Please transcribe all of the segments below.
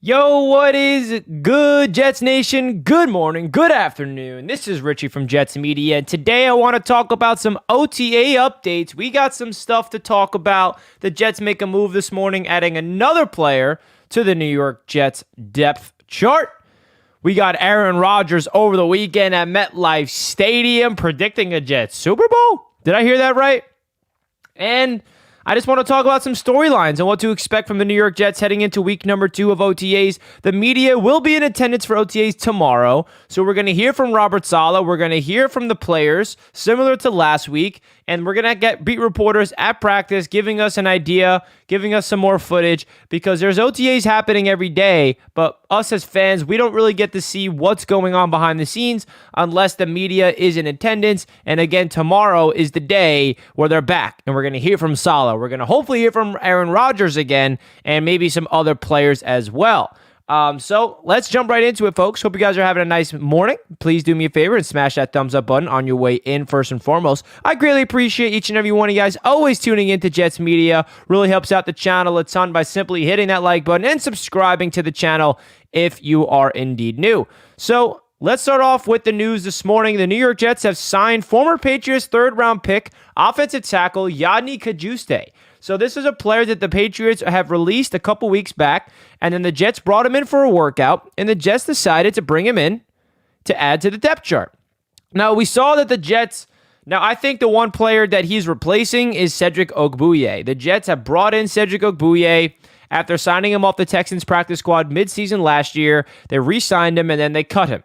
Yo, what is good, Jets Nation? Good morning, good afternoon. This is Richie from Jets Media, and today I want to talk about some OTA updates. We got some stuff to talk about. The Jets make a move this morning, adding another player to the New York Jets depth chart. We got Aaron Rodgers over the weekend at MetLife Stadium predicting a Jets Super Bowl. Did I hear that right? And I just want to talk about some storylines and what to expect from the New York Jets heading into week number 2 of OTAs. The media will be in attendance for OTAs tomorrow, so we're going to hear from Robert Saleh. We're going to hear from the players, similar to last week, and we're going to get beat reporters at practice giving us an idea, giving us some more footage, because there's OTAs happening every day, but us as fans, we don't really get to see what's going on behind the scenes unless the media is in attendance. And again, tomorrow is the day where they're back, and we're going to hear from Saleh. We're going to hopefully hear from Aaron Rodgers again, and maybe some other players as well. So let's jump right into it, folks. Hope you guys are having a nice morning. Please do me a favor and smash that thumbs up button on your way in first and foremost. I greatly appreciate each and every one of you guys always tuning into Jets Media. Really helps out the channel a ton by simply hitting that like button and subscribing to the channel if you are indeed new. So let's start off with the news this morning. The New York Jets have signed former Patriots third-round pick, offensive tackle Yodny Cajuste. So this is a player that the Patriots have released a couple weeks back, and then the Jets brought him in for a workout, and the Jets decided to bring him in to add to the depth chart. Now, we saw that the Jets... Now, I think the one player that he's replacing is Cedric Ogbuye. The Jets have brought in Cedric Ogbuye after signing him off the Texans practice squad midseason last year. They re-signed him, and then they cut him.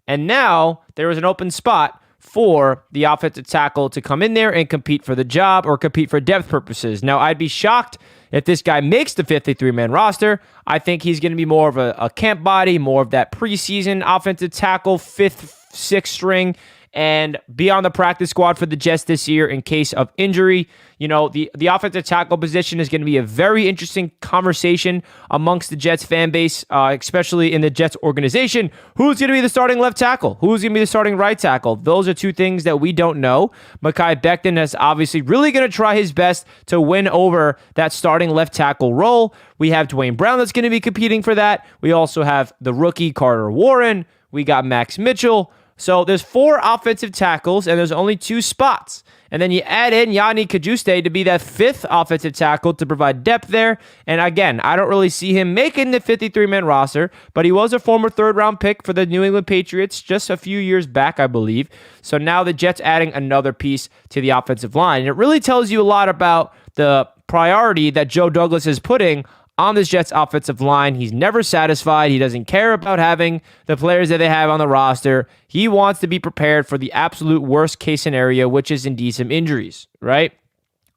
And now there is an open spot for the offensive tackle to come in there and compete for the job or compete for depth purposes. Now, I'd be shocked if this guy makes the 53-man roster. I think he's going to be more of a camp body, more of that preseason offensive tackle, 5th, 6th string, and be on the practice squad for the Jets this year in case of injury. You know, the offensive tackle position is going to be a very interesting conversation amongst the Jets fan base, especially in the Jets organization. Who's going to be the starting left tackle? Who's going to be the starting right tackle? Those are two things that we don't know. Mekhi Becton is obviously really going to try his best to win over that starting left tackle role. We have Dwayne Brown that's going to be competing for that. We also have the rookie Carter Warren. We got Max Mitchell. So there's 4 offensive tackles, and there's only 2 spots. And then you add in Yanni Cajuste to be that 5th offensive tackle to provide depth there. And again, I don't really see him making the 53-man roster, but he was a former third-round pick for the New England Patriots just a few years back, I believe. So now the Jets adding another piece to the offensive line. And it really tells you a lot about the priority that Joe Douglas is putting on this Jets offensive line. He's never satisfied. He doesn't care about having the players that they have on the roster. He wants to be prepared for the absolute worst case scenario, which is indeed some injuries, right?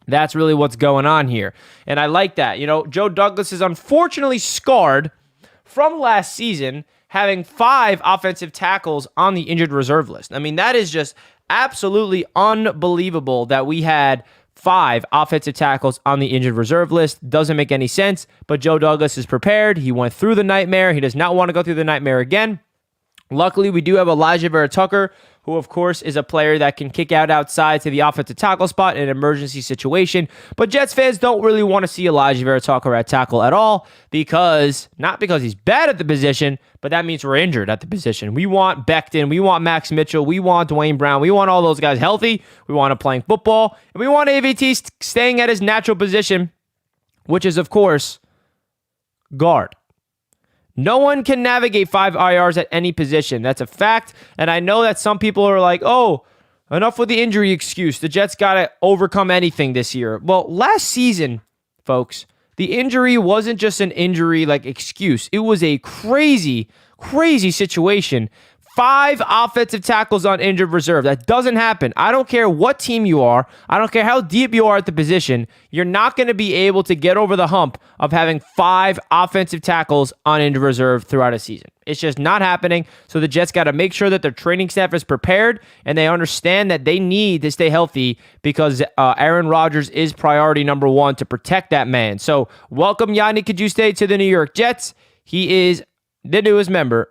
That's really what's going on here. And I like that. You know, Joe Douglas is unfortunately scarred from last season having 5 offensive tackles on the injured reserve list. I mean, that is just absolutely unbelievable that we had 5 offensive tackles on the injured reserve list. Doesn't make any sense, but Joe Douglas is prepared. He went through the nightmare. He does not want to go through the nightmare again. Luckily, we do have Elijah Vera-Tucker, who, of course, is a player that can kick out outside to the offensive tackle spot in an emergency situation. But Jets fans don't really want to see Elijah Vera-Tucker at tackle at all not because he's bad at the position, but that means we're injured at the position. We want Becton. We want Max Mitchell. We want Dwayne Brown. We want all those guys healthy. We want them playing football. And we want AVT staying at his natural position, which is, of course, guard. No one can navigate 5 IRs at any position. That's a fact. And I know that some people are like, oh, enough with the injury excuse. The Jets got to overcome anything this year. Well, last season, folks, the injury wasn't just an injury like excuse. It was a crazy, crazy situation. 5 offensive tackles on injured reserve. That doesn't happen. I don't care what team you are. I don't care how deep you are at the position. You're not going to be able to get over the hump of having 5 offensive tackles on injured reserve throughout a season. It's just not happening. So the Jets got to make sure that their training staff is prepared and they understand that they need to stay healthy because Aaron Rodgers is priority number 1 to protect that man. So welcome Yanni Cajuste to the New York Jets. He is the newest member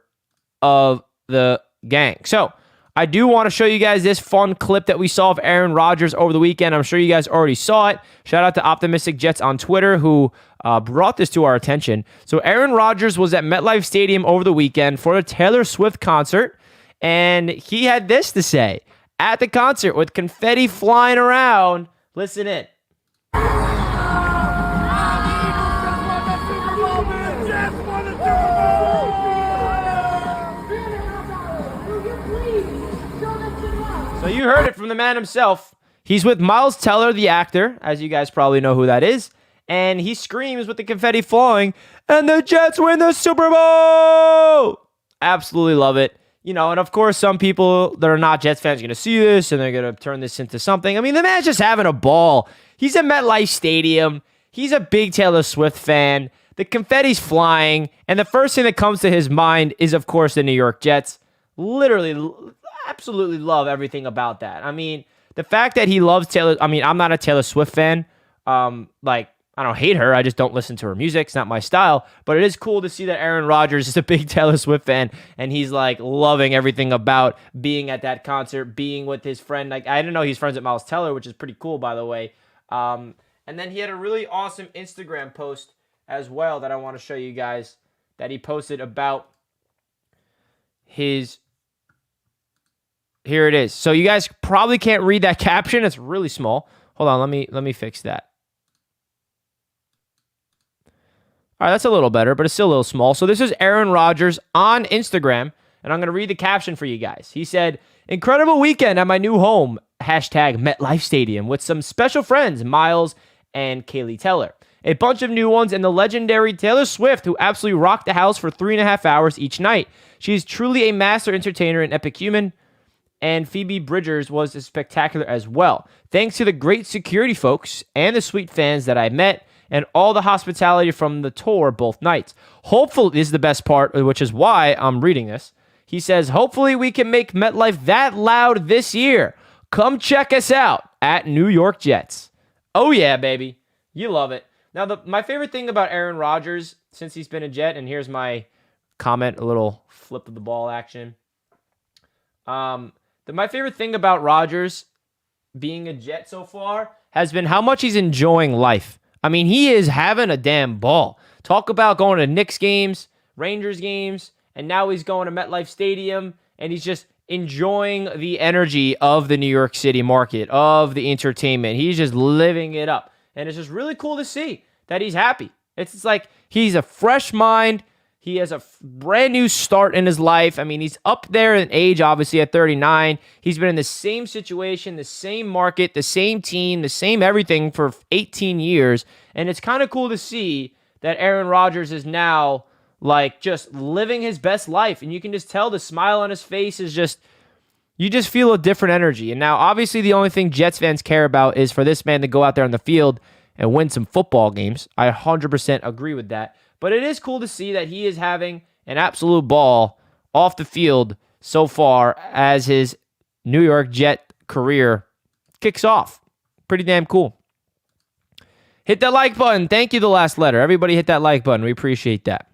of the gang. So I do want to show you guys this fun clip that we saw of Aaron Rodgers over the weekend. I'm sure you guys already saw it. Shout out to Optimistic Jets on Twitter who brought this to our attention. So Aaron Rodgers was at MetLife Stadium over the weekend for a Taylor Swift concert, and he had this to say at the concert with confetti flying around. Listen in. So you heard it from the man himself. He's with Miles Teller, the actor, as you guys probably know who that is. And he screams with the confetti flowing, and the Jets win the Super Bowl! Absolutely love it. And of course, some people that are not Jets fans are going to see this, and they're going to turn this into something. I mean, the man's just having a ball. He's at MetLife Stadium. He's a big Taylor Swift fan. The confetti's flying, and the first thing that comes to his mind is, of course, the New York Jets. Literally, absolutely love everything about that. I mean, the fact that he loves Taylor. I mean, I'm not a Taylor Swift fan. I don't hate her. I just don't listen to her music. It's not my style. But it is cool to see that Aaron Rodgers is a big Taylor Swift fan, and he's like loving everything about being at that concert, being with his friend. Like, I didn't know he's friends with Miles Teller, which is pretty cool, by the way. And then he had a really awesome Instagram post as well that I want to show you guys that he posted about his. Here it is. So you guys probably can't read that caption. It's really small. Hold on, let me fix that. All right, that's a little better, but it's still a little small. So this is Aaron Rodgers on Instagram, and I'm going to read the caption for you guys. He said, "Incredible weekend at my new home, hashtag MetLife Stadium, with some special friends, Miles and Kaylee Teller. A bunch of new ones, and the legendary Taylor Swift, who absolutely rocked the house for 3.5 hours each night. She's truly a master entertainer and epicumen. And Phoebe Bridgers was spectacular as well. Thanks to the great security folks and the sweet fans that I met, and all the hospitality from the tour both nights. Hopefully," this is the best part, which is why I'm reading this. He says, "Hopefully we can make MetLife that loud this year. Come check us out at New York Jets." Oh yeah, baby. You love it. Now, my favorite thing about Aaron Rodgers since he's been a Jet, and here's my comment, a little flip of the ball action. My favorite thing about Rodgers being a Jet so far has been how much he's enjoying life. I mean, he is having a damn ball. Talk about going to Knicks games, Rangers games, and now he's going to MetLife Stadium, and he's just enjoying the energy of the New York City market, of the entertainment. He's just living it up. And it's just really cool to see that he's happy. It's just like he's a fresh mind. He has a brand new start in his life. I mean, he's up there in age, obviously, at 39. He's been in the same situation, the same market, the same team, the same everything for 18 years. And it's kind of cool to see that Aaron Rodgers is now, like, just living his best life. And you can just tell the smile on his face is just, you just feel a different energy. And now, obviously, the only thing Jets fans care about is for this man to go out there on the field and win some football games. I 100% agree with that. But it is cool to see that he is having an absolute ball off the field so far as his New York Jet career kicks off. Pretty damn cool. Hit that like button. Thank you, the last letter. Everybody hit that like button. We appreciate that.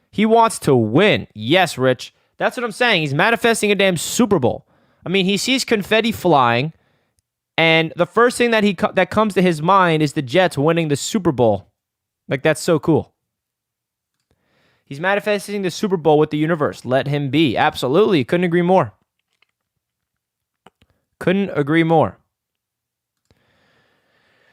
He wants to win. Yes, Rich. That's what I'm saying. He's manifesting a damn Super Bowl. I mean, he sees confetti flying, and the first thing that comes to his mind is the Jets winning the Super Bowl. Like, that's so cool. He's manifesting the Super Bowl with the universe. Let him be. Absolutely. Couldn't agree more. Couldn't agree more.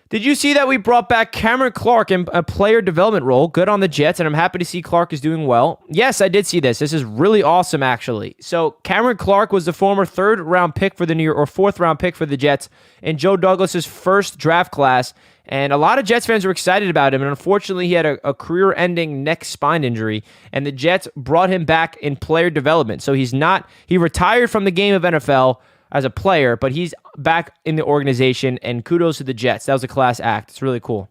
Did you see that we brought back Cameron Clark in a player development role? Good on the Jets, and I'm happy to see Clark is doing well. Yes, I did see this. This is really awesome, actually. So Cameron Clark was the former third-round pick for the New York, or fourth-round pick for the Jets in Joe Douglas's first draft class, and a lot of Jets fans were excited about him, and unfortunately, he had a career-ending neck spine injury, and the Jets brought him back in player development. So he retired from the game of NFL as a player, but he's back in the organization, and kudos to the Jets. That was a class act. It's really cool.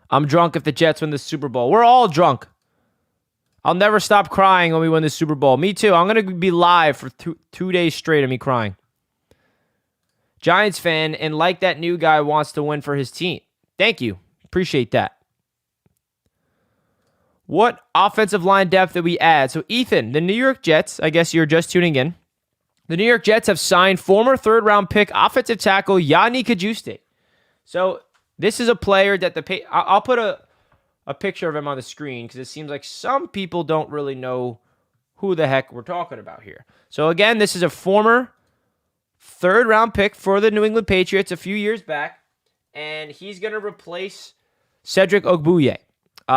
I'm drunk if the Jets win the Super Bowl. We're all drunk. I'll never stop crying when we win the Super Bowl. Me too. I'm going to be live for two days straight of me crying. Giants fan, and like that new guy wants to win for his team. Thank you. Appreciate that. What offensive line depth did we add? So, Ethan, the New York Jets, I guess you're just tuning in. The New York Jets have signed former third-round pick offensive tackle Yanni Cajuste. So, this is a player that I'll put a picture of him on the screen because it seems like some people don't really know who the heck we're talking about here. So, again, this is a former third-round pick for the New England Patriots a few years back, and he's going to replace Cedric Ogbuye.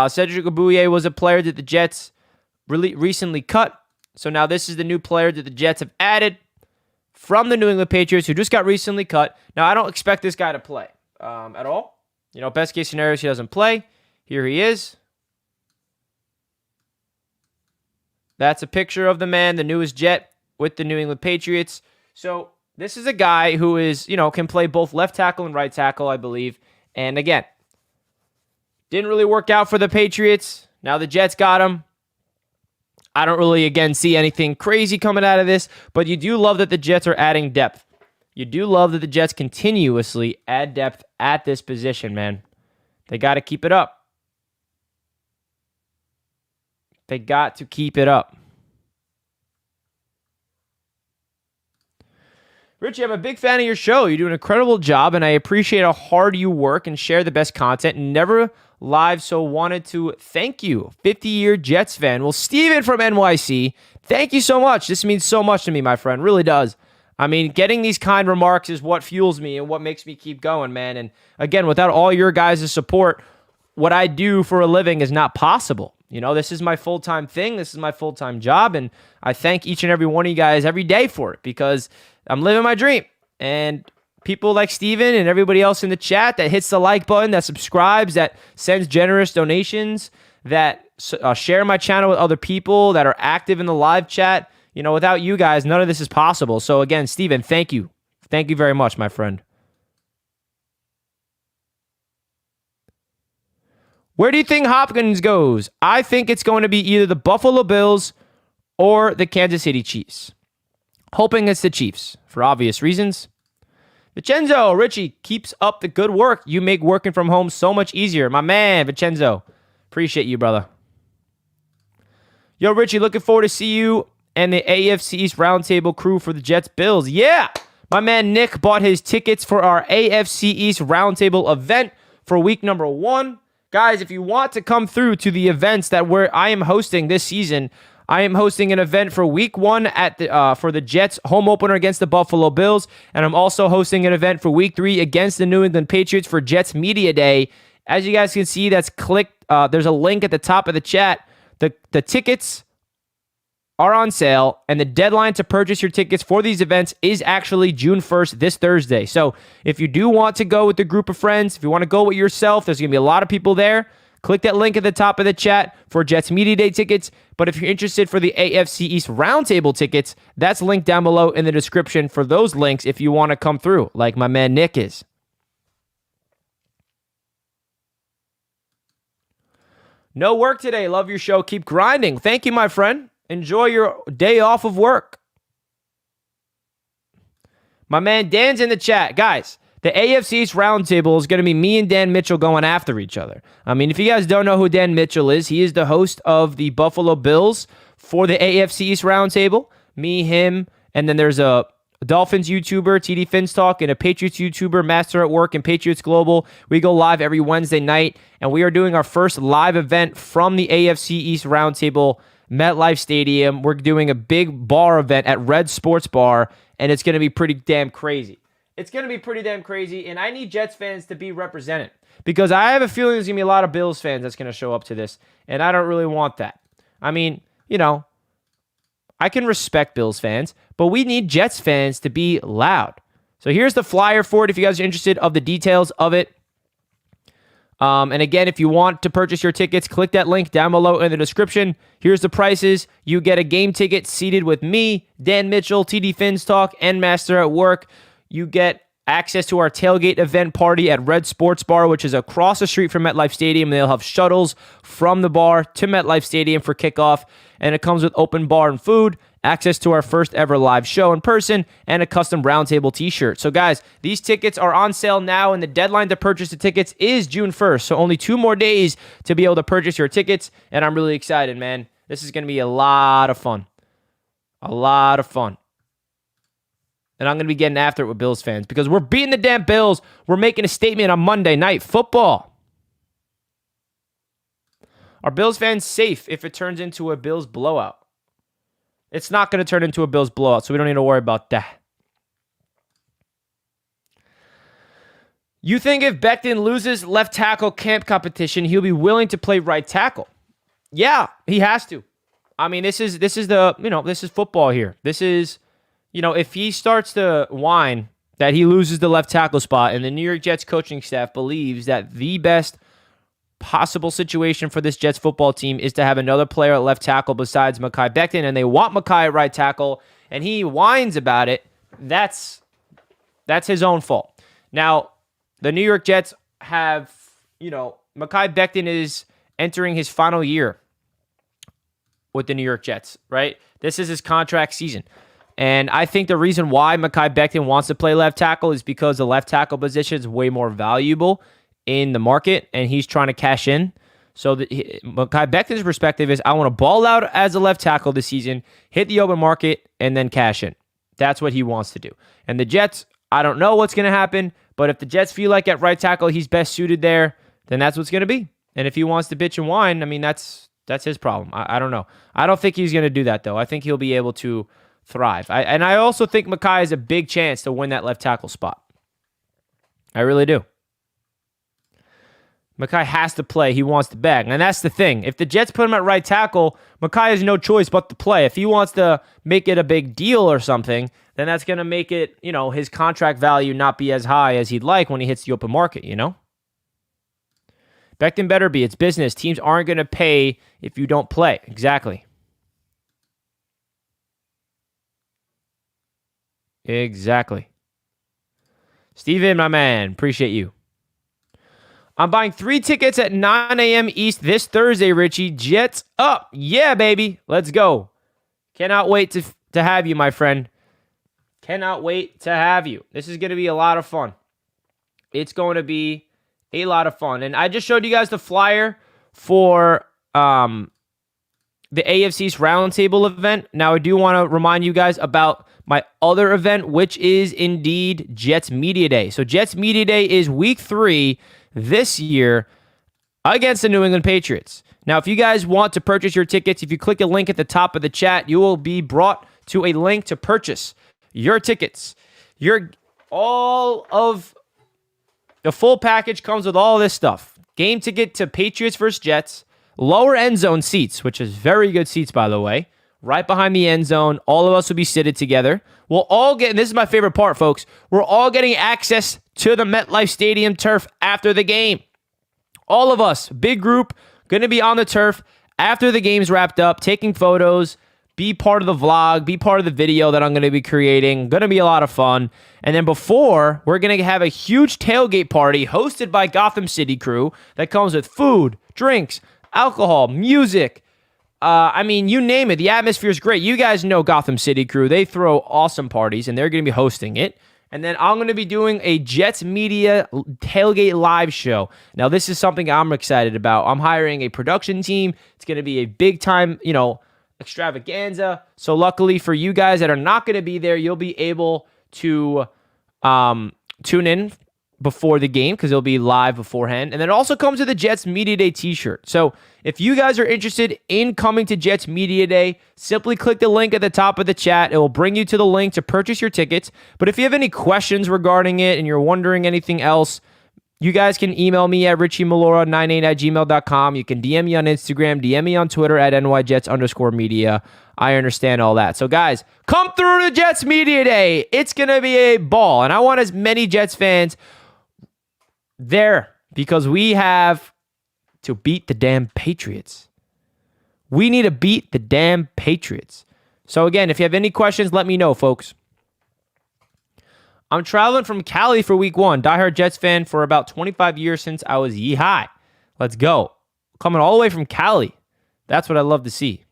Cedric Ogbuye was a player that the Jets really recently cut. So now this is the new player that the Jets have added from the New England Patriots who just got recently cut. Now, I don't expect this guy to play at all. Best case scenario, he doesn't play. Here he is. That's a picture of the man, the newest Jet with the New England Patriots. So this is a guy who is, can play both left tackle and right tackle, I believe. And again, didn't really work out for the Patriots. Now the Jets got him. I don't really, again, see anything crazy coming out of this, but you do love that the Jets are adding depth. You do love that the Jets continuously add depth at this position, man. They got to keep it up. They got to keep it up. Richie, I'm a big fan of your show. You do an incredible job, and I appreciate how hard you work and share the best content. Never live, so wanted to thank you. 50-year Jets fan. Well, Steven from NYC, thank you so much. This means so much to me, my friend. Really does. I mean, getting these kind remarks is what fuels me and what makes me keep going, man. And again, without all your guys' support, what I do for a living is not possible. This is my full-time thing. This is my full-time job, and I thank each and every one of you guys every day for it because I'm living my dream. And people like Steven and everybody else in the chat that hits the like button, that subscribes, that sends generous donations, that share my channel with other people, that are active in the live chat. Without you guys, none of this is possible. So again, Steven, thank you. Thank you very much, my friend. Where do you think Hopkins goes? I think it's going to be either the Buffalo Bills or the Kansas City Chiefs. Hoping it's the Chiefs for obvious reasons. Vincenzo, Richie, keeps up the good work. You make working from home so much easier. My man, Vincenzo. Appreciate you, brother. Yo, Richie, looking forward to see you and the AFC East roundtable crew for the Jets Bills. Yeah! My man Nick bought his tickets for our AFC East roundtable event for week number 1. Guys, if you want to come through to the events that I am hosting this season, I am hosting an event for week 1 for the Jets home opener against the Buffalo Bills, and I'm also hosting an event for week 3 against the New England Patriots for Jets Media Day. As you guys can see, that's clicked. There's a link at the top of the chat. The tickets are on sale, and the deadline to purchase your tickets for these events is actually June 1st, this Thursday. So if you do want to go with a group of friends, if you want to go with yourself, there's going to be a lot of people there. Click that link at the top of the chat for Jets Media Day tickets. But if you're interested for the AFC East Roundtable tickets, that's linked down below in the description for those links if you want to come through, like my man Nick is. No work today. Love your show. Keep grinding. Thank you, my friend. Enjoy your day off of work. My man Dan's in the chat. Guys, the AFC East Roundtable is going to be me and Dan Mitchell going after each other. I mean, if you guys don't know who Dan Mitchell is, he is the host of the Buffalo Bills for the AFC East Roundtable. Me, him, and then there's a Dolphins YouTuber, TD Fins Talk, and a Patriots YouTuber, Master at Work and Patriots Global. We go live every Wednesday night, and we are doing our first live event from the AFC East Roundtable, MetLife Stadium. We're doing a big bar event at Red Sports Bar, and it's going to be pretty damn crazy. It's going to be pretty damn crazy, and I need Jets fans to be represented because I have a feeling there's going to be a lot of Bills fans that's going to show up to this, and I don't really want that. I mean, I can respect Bills fans, but we need Jets fans to be loud. So here's the flyer for it if you guys are interested of the details of it. And again, if you want to purchase your tickets, click that link down below in the description. Here's the prices. You get a game ticket seated with me, Dan Mitchell, TD Fins Talk, and Master at Work. You get access to our tailgate event party at Red Sports Bar, which is across the street from MetLife Stadium. They'll have shuttles from the bar to MetLife Stadium for kickoff, and it comes with open bar and food. access to our first ever live show in person, and a custom roundtable t-shirt. So guys, these tickets are on sale now, and the deadline to purchase the tickets is June 1st. So only 2 more days to be able to purchase your tickets, and I'm really excited, man. This is going to be a lot of fun. A lot of fun. And I'm going to be getting after it with Bills fans because we're beating the damn Bills. We're making a statement on Monday Night Football. Are Bills fans safe if it turns into a Bills blowout? It's not going to turn into a Bills blowout, so we don't need to worry about that. You think if Becton loses left tackle camp competition, he'll be willing to play right tackle? Yeah, he has to. I mean, this is football here. This is, if he starts to whine that he loses the left tackle spot and the New York Jets coaching staff believes that the best possible situation for this Jets football team is to have another player at left tackle besides Mekhi Becton, and they want Mekhi at right tackle, and he whines about it, that's his own fault. Now, the New York Jets have, Mekhi Becton is entering his final year with the New York Jets, right? This is his contract season. And I think the reason why Mekhi Becton wants to play left tackle is because the left tackle position is way more valuable in the market, and he's trying to cash in. So Mekhi Becton's perspective is, I want to ball out as a left tackle this season, hit the open market, and then cash in. That's what he wants to do. And the Jets, I don't know what's going to happen, but if the Jets feel like at right tackle he's best suited there, then that's what's going to be. And if he wants to bitch and whine, I mean, that's his problem. I don't know. I don't think he's going to do that, though. I think he'll be able to thrive. And I also think Mekhi has a big chance to win that left tackle spot. I really do. Mekhi has to play. He wants to bag. And that's the thing. If the Jets put him at right tackle, Mekhi has no choice but to play. If he wants to make it a big deal or something, then that's going to make it, his contract value not be as high as he'd like when he hits the open market, Becton better be. It's business. Teams aren't going to pay if you don't play. Exactly. Steven, my man, appreciate you. I'm buying 3 tickets at 9 a.m. East this Thursday, Richie. Jets up. Yeah, baby. Let's go. Cannot wait to have you, my friend. Cannot wait to have you. This is going to be a lot of fun. It's going to be a lot of fun. And I just showed you guys the flyer for the AFC East roundtable event. Now, I do want to remind you guys about my other event, which is indeed Jets Media Day. So Jets Media Day is week 3 this year against the New England Patriots. Now, if you guys want to purchase your tickets, if you click a link at the top of the chat, you will be brought to a link to purchase your tickets. All of the full package comes with all this stuff. Game ticket to Patriots versus Jets, lower end zone seats, which is very good seats, by the way, right behind the end zone. All of us will be seated together. We'll all get, and this is my favorite part, folks, we're all getting access to the MetLife Stadium turf after the game. All of us, big group, going to be on the turf after the game's wrapped up, taking photos, be part of the vlog, be part of the video that I'm going to be creating. Going to be a lot of fun. And then before, we're going to have a huge tailgate party hosted by Gotham City Crew that comes with food, drinks, alcohol, music. You name it. The atmosphere is great. You guys know Gotham City Crew. They throw awesome parties, and they're going to be hosting it. And then I'm going to be doing a Jets Media Tailgate Live show. Now, this is something I'm excited about. I'm hiring a production team. It's going to be a big-time, extravaganza. So luckily for you guys that are not going to be there, you'll be able to tune in before the game because it'll be live beforehand. And then it also comes with a Jets Media Day t-shirt. So if you guys are interested in coming to Jets Media Day, simply click the link at the top of the chat. It will bring you to the link to purchase your tickets. But if you have any questions regarding it and you're wondering anything else, you guys can email me at richiemalora98@gmail.com. You can DM me on Instagram, DM me on Twitter at nyjets_media. I understand all that. So guys, come through to Jets Media Day. It's going to be a ball. And I want as many Jets fans there because we have to beat the damn Patriots. We need to beat the damn Patriots. So again, if you have any questions, let me know, folks. I'm traveling from Cali for week 1. Diehard Jets fan for about 25 years since I was yee-high. Let's go. Coming all the way from Cali. That's what I love to see.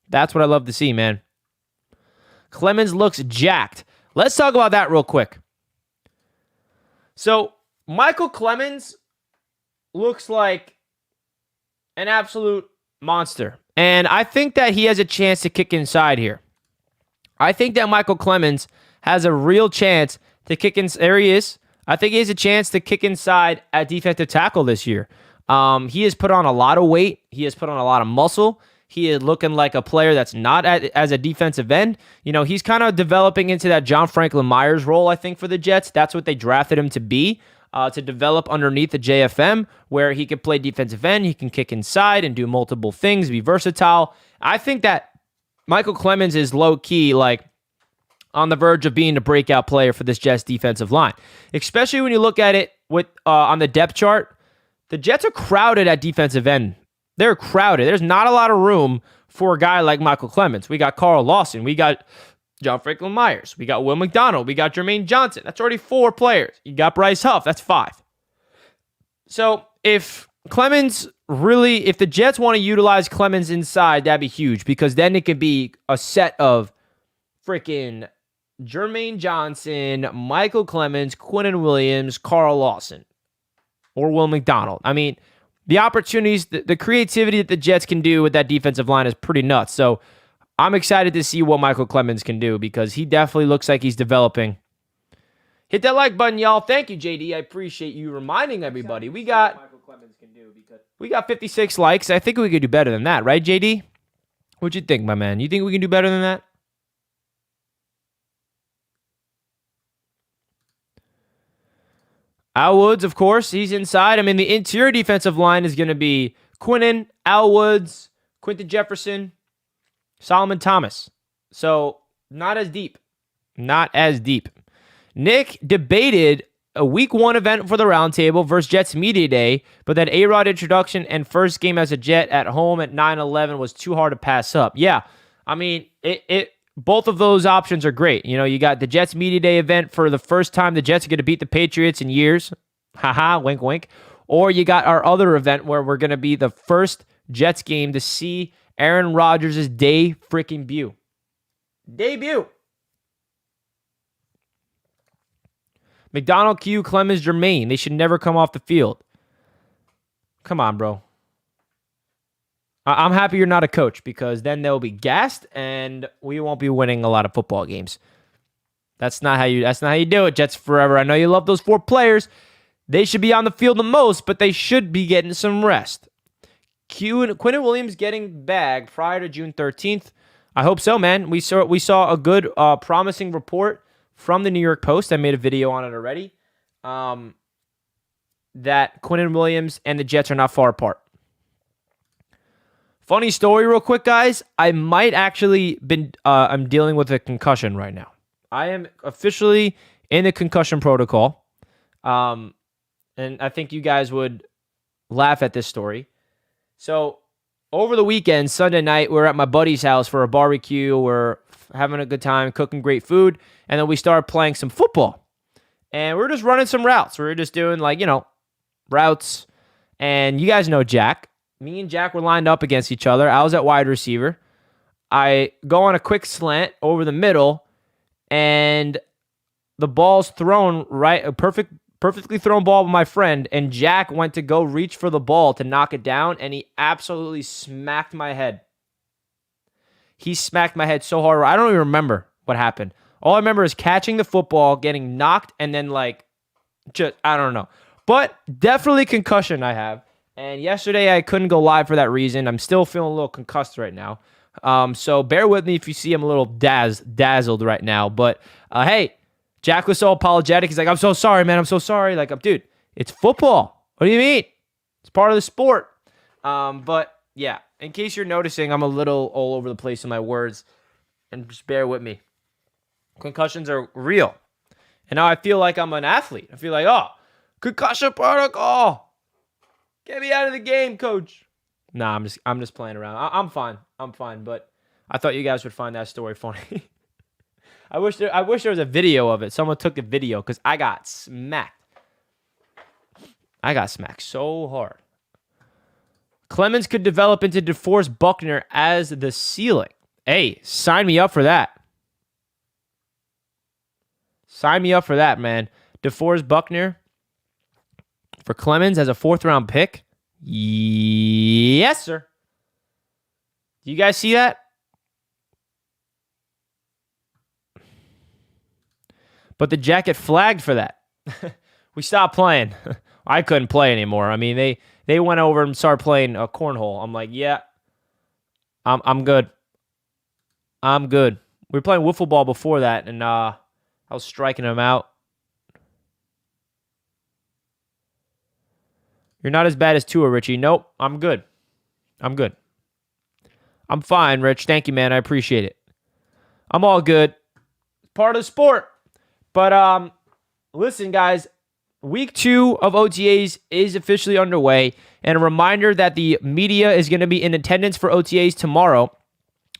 That's what I love to see, man. Clemens looks jacked. Let's talk about that real quick. So, Michael Clemens looks like an absolute monster. And I think that he has a chance to kick inside here. I think that Michael Clemens has a real chance to kick in. There he is. I think he has a chance to kick inside at defensive tackle this year. He has put on a lot of weight. He has put on a lot of muscle. He is looking like a player that's not as a defensive end. You know, he's kind of developing into that John Franklin Myers role, I think, for the Jets. That's what they drafted him to be, to develop underneath the JFM, where he can play defensive end, he can kick inside and do multiple things, be versatile. I think that Michael Clemens is low-key, like, on the verge of being a breakout player for this Jets defensive line, especially when you look at it with on the depth chart. The Jets are crowded at defensive end. They're crowded. There's not a lot of room for a guy like Michael Clemens. We got Carl Lawson. We got John Franklin Myers. We got Will McDonald. We got Jermaine Johnson. That's already 4 players. You got Bryce Huff. That's 5. So if the Jets want to utilize Clemens inside, that'd be huge, because then it could be a set of freaking Jermaine Johnson, Michael Clemens, Quinnen Williams, Carl Lawson, or Will McDonald. I mean, the opportunities, the creativity that the Jets can do with that defensive line is pretty nuts. So I'm excited to see what Michael Clemens can do, because he definitely looks like he's developing. Hit that like button, y'all. Thank you, JD. I appreciate you reminding everybody. We got 56 likes. I think we could do better than that, right, JD? What'd you think, my man? You think we can do better than that? Al Woods, of course, he's inside. I mean, the interior defensive line is going to be Quinnen, Al Woods, Quinton Jefferson, Solomon Thomas. So, not as deep. Not as deep. Nick debated a week 1 event for the roundtable versus Jets Media Day, but that A-Rod introduction and first game as a Jet at home at 9/11 was too hard to pass up. Yeah, I mean, both of those options are great. You know, you got the Jets Media Day event for the first time the Jets are going to beat the Patriots in years. Haha, wink, wink. Or you got our other event where we're going to be the first Jets game to see Aaron Rodgers' debut. McDonald, Q, Clemens, Jermaine. They should never come off the field. Come on, bro. I'm happy you're not a coach, because then they'll be gassed and we won't be winning a lot of football games. That's not how you do it, Jets forever. I know you love those 4 players. They should be on the field the most, but they should be getting some rest. Quinnen Williams getting bagged prior to June 13th. I hope so, man. We saw a good, promising report from the New York Post. I made a video on it already. That Quinnen Williams and the Jets are not far apart. Funny story real quick, guys. I might actually I'm dealing with a concussion right now. I am officially in the concussion protocol. And I think you guys would laugh at this story. So over the weekend, Sunday night, we're at my buddy's house for a barbecue. We're having a good time, cooking great food. And then we started playing some football. And we're just running some routes. We're just doing routes. And you guys know Jack. Me and Jack were lined up against each other. I was at wide receiver. I go on a quick slant over the middle, and the ball's thrown right, a perfectly thrown ball by my friend, and Jack went to go reach for the ball to knock it down, and he absolutely smacked my head. He smacked my head so hard. I don't even remember what happened. All I remember is catching the football, getting knocked, and then I don't know. But definitely concussion I have. And yesterday I couldn't go live for that reason. I'm still feeling a little concussed right now. So bear with me if you see I'm a little dazzled right now. But hey, Jack was so apologetic. He's like, I'm so sorry, man. I'm so sorry. Like, dude, it's football. What do you mean? It's part of the sport. But yeah, in case you're noticing, I'm a little all over the place in my words. And just bear with me. Concussions are real. And now I feel like I'm an athlete. I feel like, concussion protocol. Get me out of the game, coach. Nah, I'm just playing around. I'm fine. I'm fine. But I thought you guys would find that story funny. I wish there was a video of it. Someone took a video, because I got smacked. I got smacked so hard. Clemens could develop into DeForest Buckner as the ceiling. Hey, sign me up for that. Sign me up for that, man. DeForest Buckner for Clemens as a 4th-round pick. Yes, sir. Do you guys see that? But the jacket flagged for that. We stopped playing. I couldn't play anymore. I mean, they went over and started playing a cornhole. I'm like, yeah, I'm good. I'm good. We were playing wiffle ball before that, and I was striking them out. You're not as bad as Tua, Richie. Nope, I'm good. I'm good. I'm fine, Rich. Thank you, man. I appreciate it. I'm all good. Part of the sport. But listen, guys, week 2 of OTAs is officially underway. And a reminder that the media is going to be in attendance for OTAs tomorrow,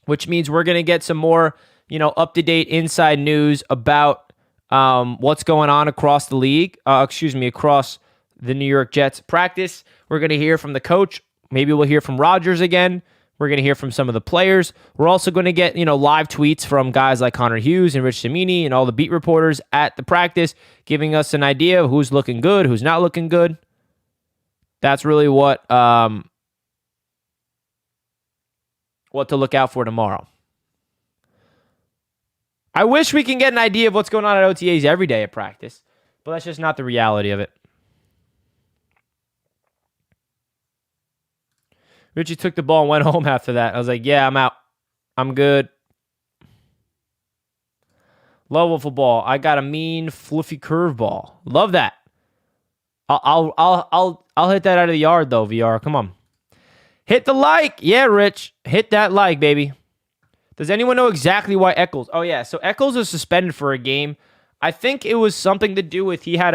which means we're going to get some more, up-to-date inside news about what's going on across the league, across the New York Jets practice. We're going to hear from the coach. Maybe we'll hear from Rodgers again. We're going to hear from some of the players. We're also going to get, live tweets from guys like Connor Hughes and Rich Cimini and all the beat reporters at the practice, giving us an idea of who's looking good, who's not looking good. That's really what to look out for tomorrow. I wish we can get an idea of what's going on at OTAs every day at practice, but that's just not the reality of it. Richie took the ball and went home after that. I was like, yeah, I'm out. I'm good. Love wiffle ball. I got a mean, fluffy curveball. Love that. I'll hit that out of the yard, though, VR. Come on. Hit the like. Yeah, Rich. Hit that like, baby. Does anyone know exactly why Eccles? Oh, yeah. So Eccles was suspended for a game. I think it was something to do with he had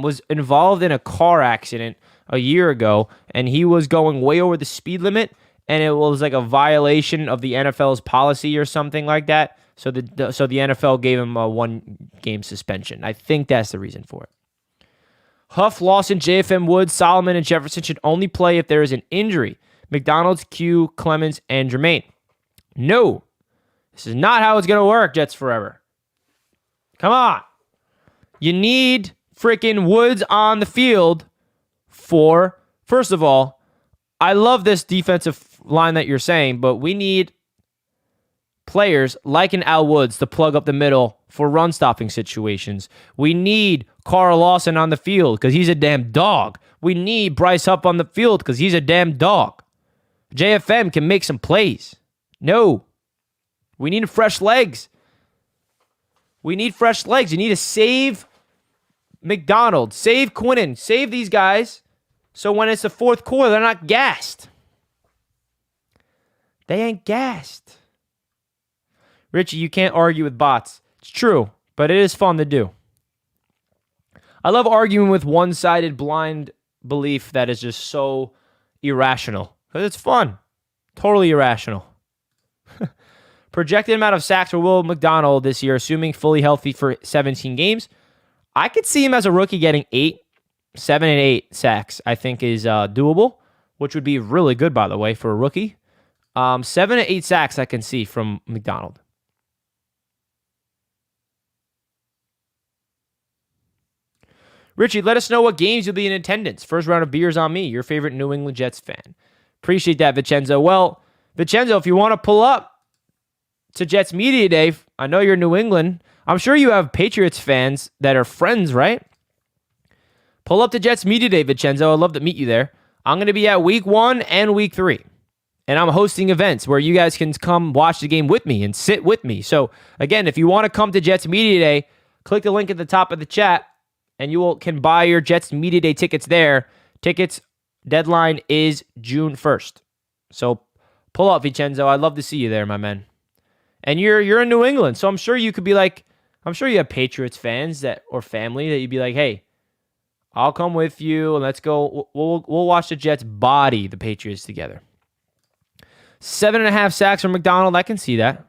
was involved in a car accident a year ago, and he was going way over the speed limit, and it was like a violation of the NFL's policy or something like that. So the NFL gave him a 1-game suspension. I think that's the reason for it. Huff, Lawson, JFM, Woods, Solomon, and Jefferson should only play if there is an injury. McDonald's, Q, Clemens, and Jermaine. No, this is not how it's going to work, Jets Forever. Come on. You need freaking Woods on the field first of all, I love this defensive line that you're saying, but we need players like an Al Woods to plug up the middle for run-stopping situations. We need Carl Lawson on the field because he's a damn dog. We need Bryce Huff on the field because he's a damn dog. JFM can make some plays. No. We need fresh legs. We need fresh legs. You need to save McDonald, save Quinnen, save these guys. So when it's the 4th quarter, they're not gassed. They ain't gassed. Richie, you can't argue with bots. It's true, but it is fun to do. I love arguing with one-sided blind belief that is just so irrational. Because it's fun. Totally irrational. Projected amount of sacks for Will McDonald this year, assuming fully healthy for 17 games. I could see him as a rookie getting 7 and 8 sacks, I think is doable, which would be really good, by the way, for a rookie. 7 to 8 sacks I can see from McDonald. Richie, let us know what games you'll be in attendance. First round of beers on me, your favorite New England Jets fan. Appreciate that, Vincenzo. Well, Vincenzo, if you want to pull up to Jets Media Day, I know you're New England. I'm sure you have Patriots fans that are friends, right? Pull up to Jets Media Day, Vincenzo. I'd love to meet you there. I'm going to be at week 1 and week 3. And I'm hosting events where you guys can come watch the game with me and sit with me. So, again, if you want to come to Jets Media Day, click the link at the top of the chat, and you can buy your Jets Media Day tickets there. Tickets deadline is June 1st. So, pull up, Vincenzo. I'd love to see you there, my man. And you're in New England, so I'm sure you could be like, I'm sure you have Patriots fans or family that you'd be like, hey, I'll come with you and let's go. We'll watch the Jets body the Patriots together. 7.5 sacks from McDonald. I can see that.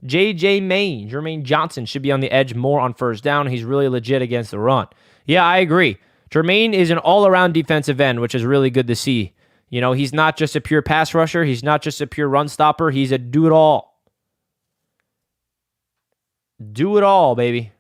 J.J. Maine, Jermaine Johnson should be on the edge more on first down. He's really legit against the run. Yeah, I agree. Jermaine is an all-around defensive end, which is really good to see. He's not just a pure pass rusher. He's not just a pure run stopper. He's a do-it-all. Do it all, baby.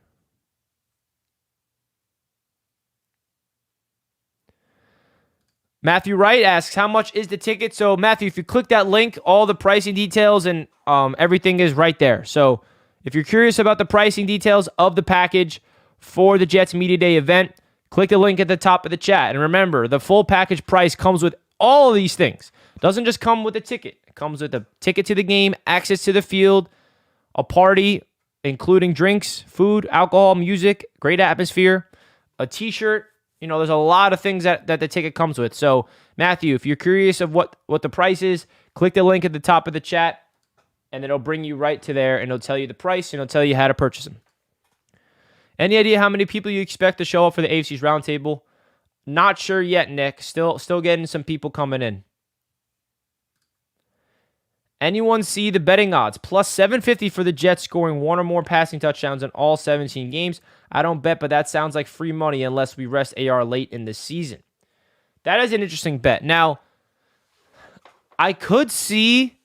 Matthew Wright asks, how much is the ticket? So, Matthew, if you click that link, all the pricing details and everything is right there. So, if you're curious about the pricing details of the package for the Jets Media Day event, click the link at the top of the chat. And remember, the full package price comes with all of these things. It doesn't just come with a ticket. It comes with a ticket to the game, access to the field, a party, including drinks, food, alcohol, music, great atmosphere, a t-shirt. There's a lot of things that the ticket comes with. So, Matthew, if you're curious of what the price is, click the link at the top of the chat, and it'll bring you right to there, and it'll tell you the price, and it'll tell you how to purchase them. Any idea how many people you expect to show up for the AFC's roundtable? Not sure yet, Nick. Still getting some people coming in. Anyone see the betting odds? Plus 750 for the Jets scoring one or more passing touchdowns in all 17 games. I don't bet, but that sounds like free money unless we rest AR late in the season. That is an interesting bet. Now, I could see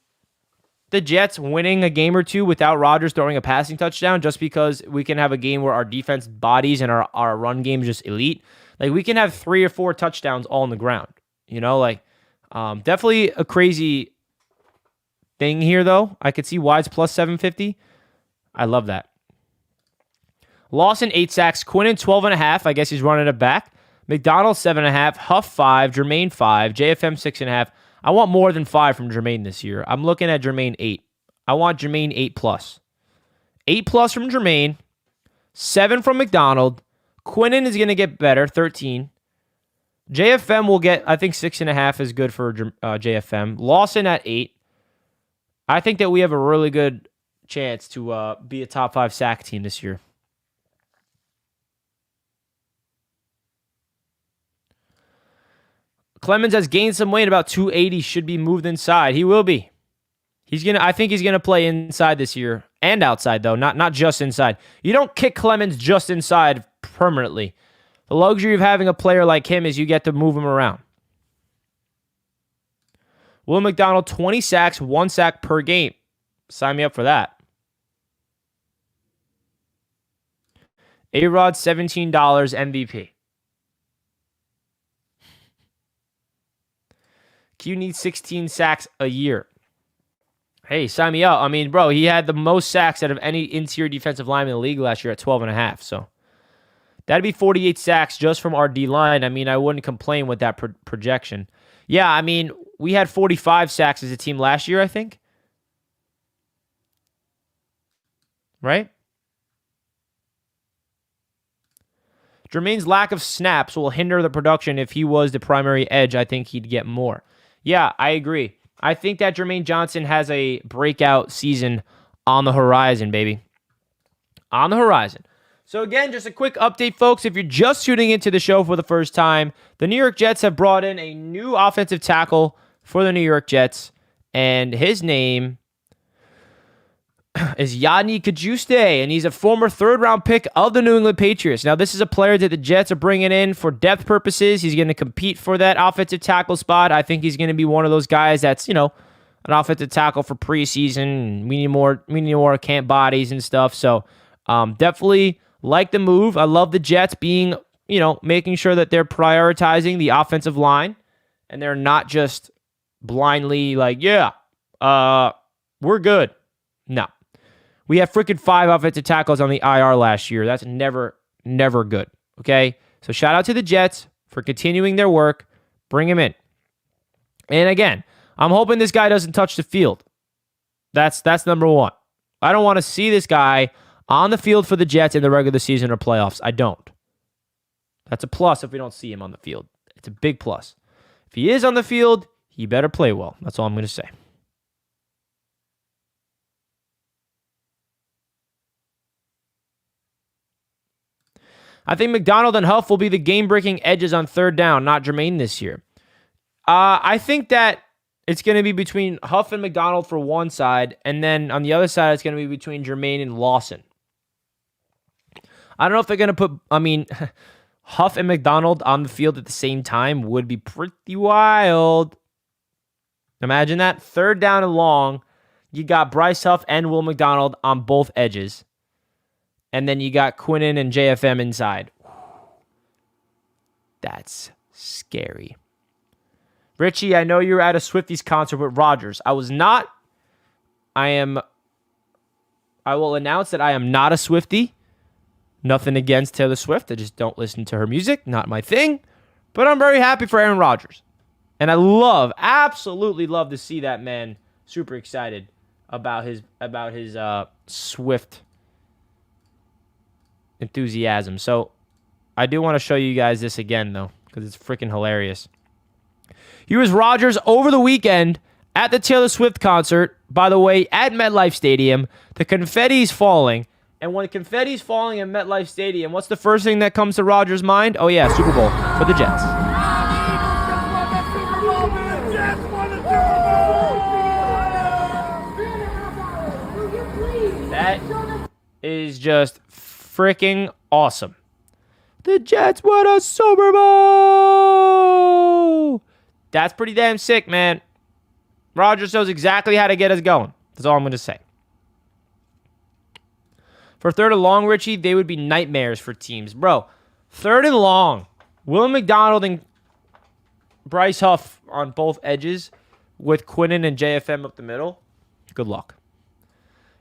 the Jets winning a game or two without Rodgers throwing a passing touchdown just because we can have a game where our defense bodies and our run game is just elite. Like, we can have 3 or 4 touchdowns all on the ground. Definitely a crazy thing here, though. I could see why it's plus 750. I love that. Lawson, 8 sacks. Quinnen, 12.5. I guess he's running it back. McDonald, 7.5. Huff, 5. Jermaine, 5. JFM, 6.5. I want more than 5 from Jermaine this year. I'm looking at Jermaine 8. I want Jermaine 8 plus. 8 plus from Jermaine. 7 from McDonald. Quinnen is going to get better, 13. JFM will get, I think 6.5 is good for JFM. Lawson at 8. I think that we have a really good chance to be a top 5 sack team this year. Clemens has gained some weight, about 280, should be moved inside. He will be. I think he's gonna play inside this year and outside though, not just inside. You don't kick Clemens just inside permanently. The luxury of having a player like him is you get to move him around. Will McDonald, 20 sacks, 1 sack per game. Sign me up for that. A-Rod, $17 MVP. Q needs 16 sacks a year. Hey, sign me up. I mean, bro, he had the most sacks out of any interior defensive lineman in the league last year at 12.5. So that'd be 48 sacks just from our D-line. I mean, I wouldn't complain with that projection. Yeah, I mean, we had 45 sacks as a team last year, I think. Right? Jermaine's lack of snaps will hinder the production. If he was the primary edge, I think he'd get more. Yeah, I agree. I think that Jermaine Johnson has a breakout season on the horizon, baby. On the horizon. So again, just a quick update, folks. If you're just tuning into the show for the first time, the New York Jets have brought in a new offensive tackle for the New York Jets, and his name is Yodny Cajuste, and he's a former third-round pick of the New England Patriots. Now, this is a player that the Jets are bringing in for depth purposes. He's going to compete for that offensive tackle spot. I think he's going to be one of those guys that's, an offensive tackle for preseason. We need more camp bodies and stuff. So, definitely like the move. I love the Jets being, making sure that they're prioritizing the offensive line, and they're not just blindly like, we're good. No. We have freaking 5 offensive tackles on the IR last year. That's never good. Okay? So shout out to the Jets for continuing their work. Bring him in. And again, I'm hoping this guy doesn't touch the field. That's number one. I don't want to see this guy on the field for the Jets in the regular season or playoffs. I don't. That's a plus if we don't see him on the field. It's a big plus. If he is on the field, he better play well. That's all I'm going to say. I think McDonald and Huff will be the game-breaking edges on third down, not Jermaine this year. I think that it's going to be between Huff and McDonald for one side, and then on the other side, it's going to be between Jermaine and Lawson. I don't know if they're going to put, Huff and McDonald on the field at the same time would be pretty wild. Imagine that. 3rd down and long. You got Bryce Huff and Will McDonald on both edges. And then you got Quinnen and JFM inside. That's scary. Richie, I know you were at a Swifties concert with Rodgers. I was not. I will announce that I am not a Swiftie. Nothing against Taylor Swift. I just don't listen to her music. Not my thing. But I'm very happy for Aaron Rodgers. And I absolutely love to see that man super excited about his Swift enthusiasm. So I do want to show you guys this again, though, because it's freaking hilarious. Here was Rodgers over the weekend at the Taylor Swift concert, by the way, at MetLife Stadium. The confetti's falling. And when confetti's falling at MetLife Stadium, what's the first thing that comes to Rodgers' mind? Oh, yeah, Super Bowl for the Jets. That is just freaking awesome. The Jets won a Super Bowl! That's pretty damn sick, man. Rodgers knows exactly how to get us going. That's all I'm going to say. For 3rd and long, Richie, they would be nightmares for teams. Bro, 3rd and long, Will McDonald and Bryce Huff on both edges with Quinnen and JFM up the middle. Good luck.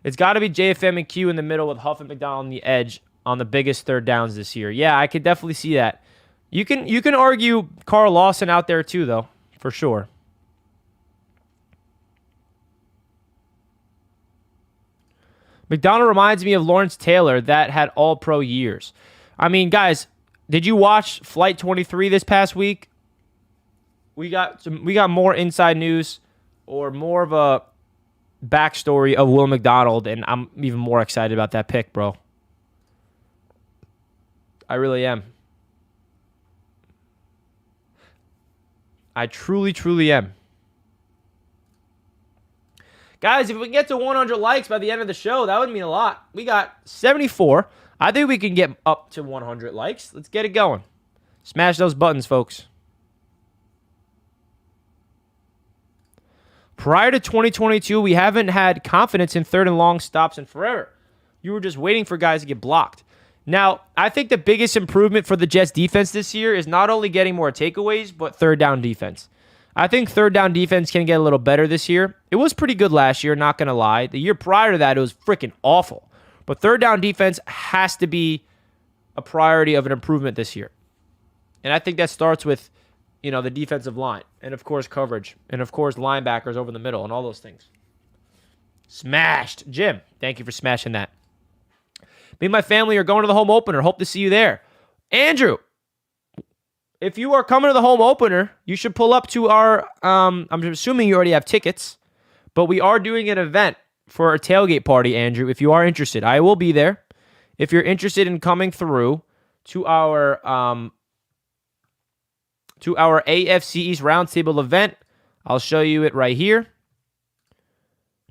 It's got to be JFM and Q in the middle with Huff and McDonald on the edge on the biggest 3rd downs this year. Yeah, I could definitely see that. You can argue Carl Lawson out there too, though, for sure. McDonald reminds me of Lawrence Taylor that had all-pro years. I mean, guys, did you watch Flight 23 this past week? We got more inside news or more of a backstory of Will McDonald, and I'm even more excited about that pick, bro. I really am. I truly, truly am. Guys, if we can get to 100 likes by the end of the show, that would mean a lot. We got 74. I think we can get up to 100 likes. Let's get it going. Smash those buttons, folks. Prior to 2022, we haven't had confidence in 3rd and long stops in forever. You were just waiting for guys to get blocked. Now, I think the biggest improvement for the Jets defense this year is not only getting more takeaways, but 3rd down defense. I think 3rd down defense can get a little better this year. It was pretty good last year, not going to lie. The year prior to that, it was freaking awful. But 3rd down defense has to be a priority of an improvement this year. And I think that starts with, the defensive line. And, of course, coverage. And, of course, linebackers over the middle and all those things. Smashed. Jim, thank you for smashing that. Me and my family are going to the home opener. Hope to see you there. Andrew, if you are coming to the home opener, you should pull up to our, I'm assuming you already have tickets, but we are doing an event for a tailgate party, Andrew, if you are interested. I will be there. If you're interested in coming through to our AFC East roundtable event, I'll show you it right here.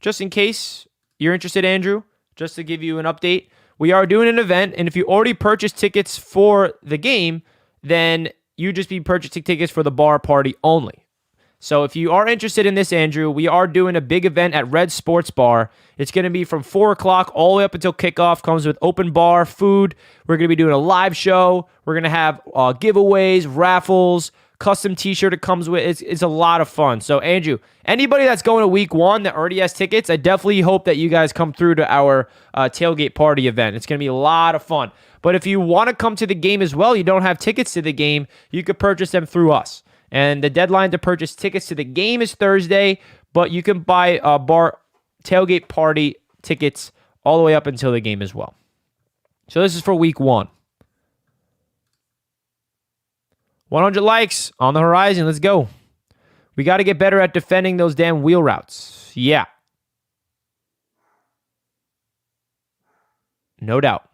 Just in case you're interested, Andrew, just to give you an update, we are doing an event, and if you already purchased tickets for the game, then you just be purchasing tickets for the bar party only. So if you are interested in this, Andrew, we are doing a big event at Red Sports Bar. It's going to be from 4 o'clock all the way up until kickoff. Comes with open bar, food. We're going to be doing a live show. We're going to have giveaways, raffles, custom t-shirt it comes with. It's a lot of fun. So, Andrew, anybody that's going to week 1 that already has tickets, I definitely hope that you guys come through to our tailgate party event. It's going to be a lot of fun. But if you want to come to the game as well, you don't have tickets to the game, you could purchase them through us. And the deadline to purchase tickets to the game is Thursday, but you can buy bar tailgate party tickets all the way up until the game as well. So this is for week 1. 100 likes on the horizon. Let's go. We got to get better at defending those damn wheel routes. Yeah. No doubt.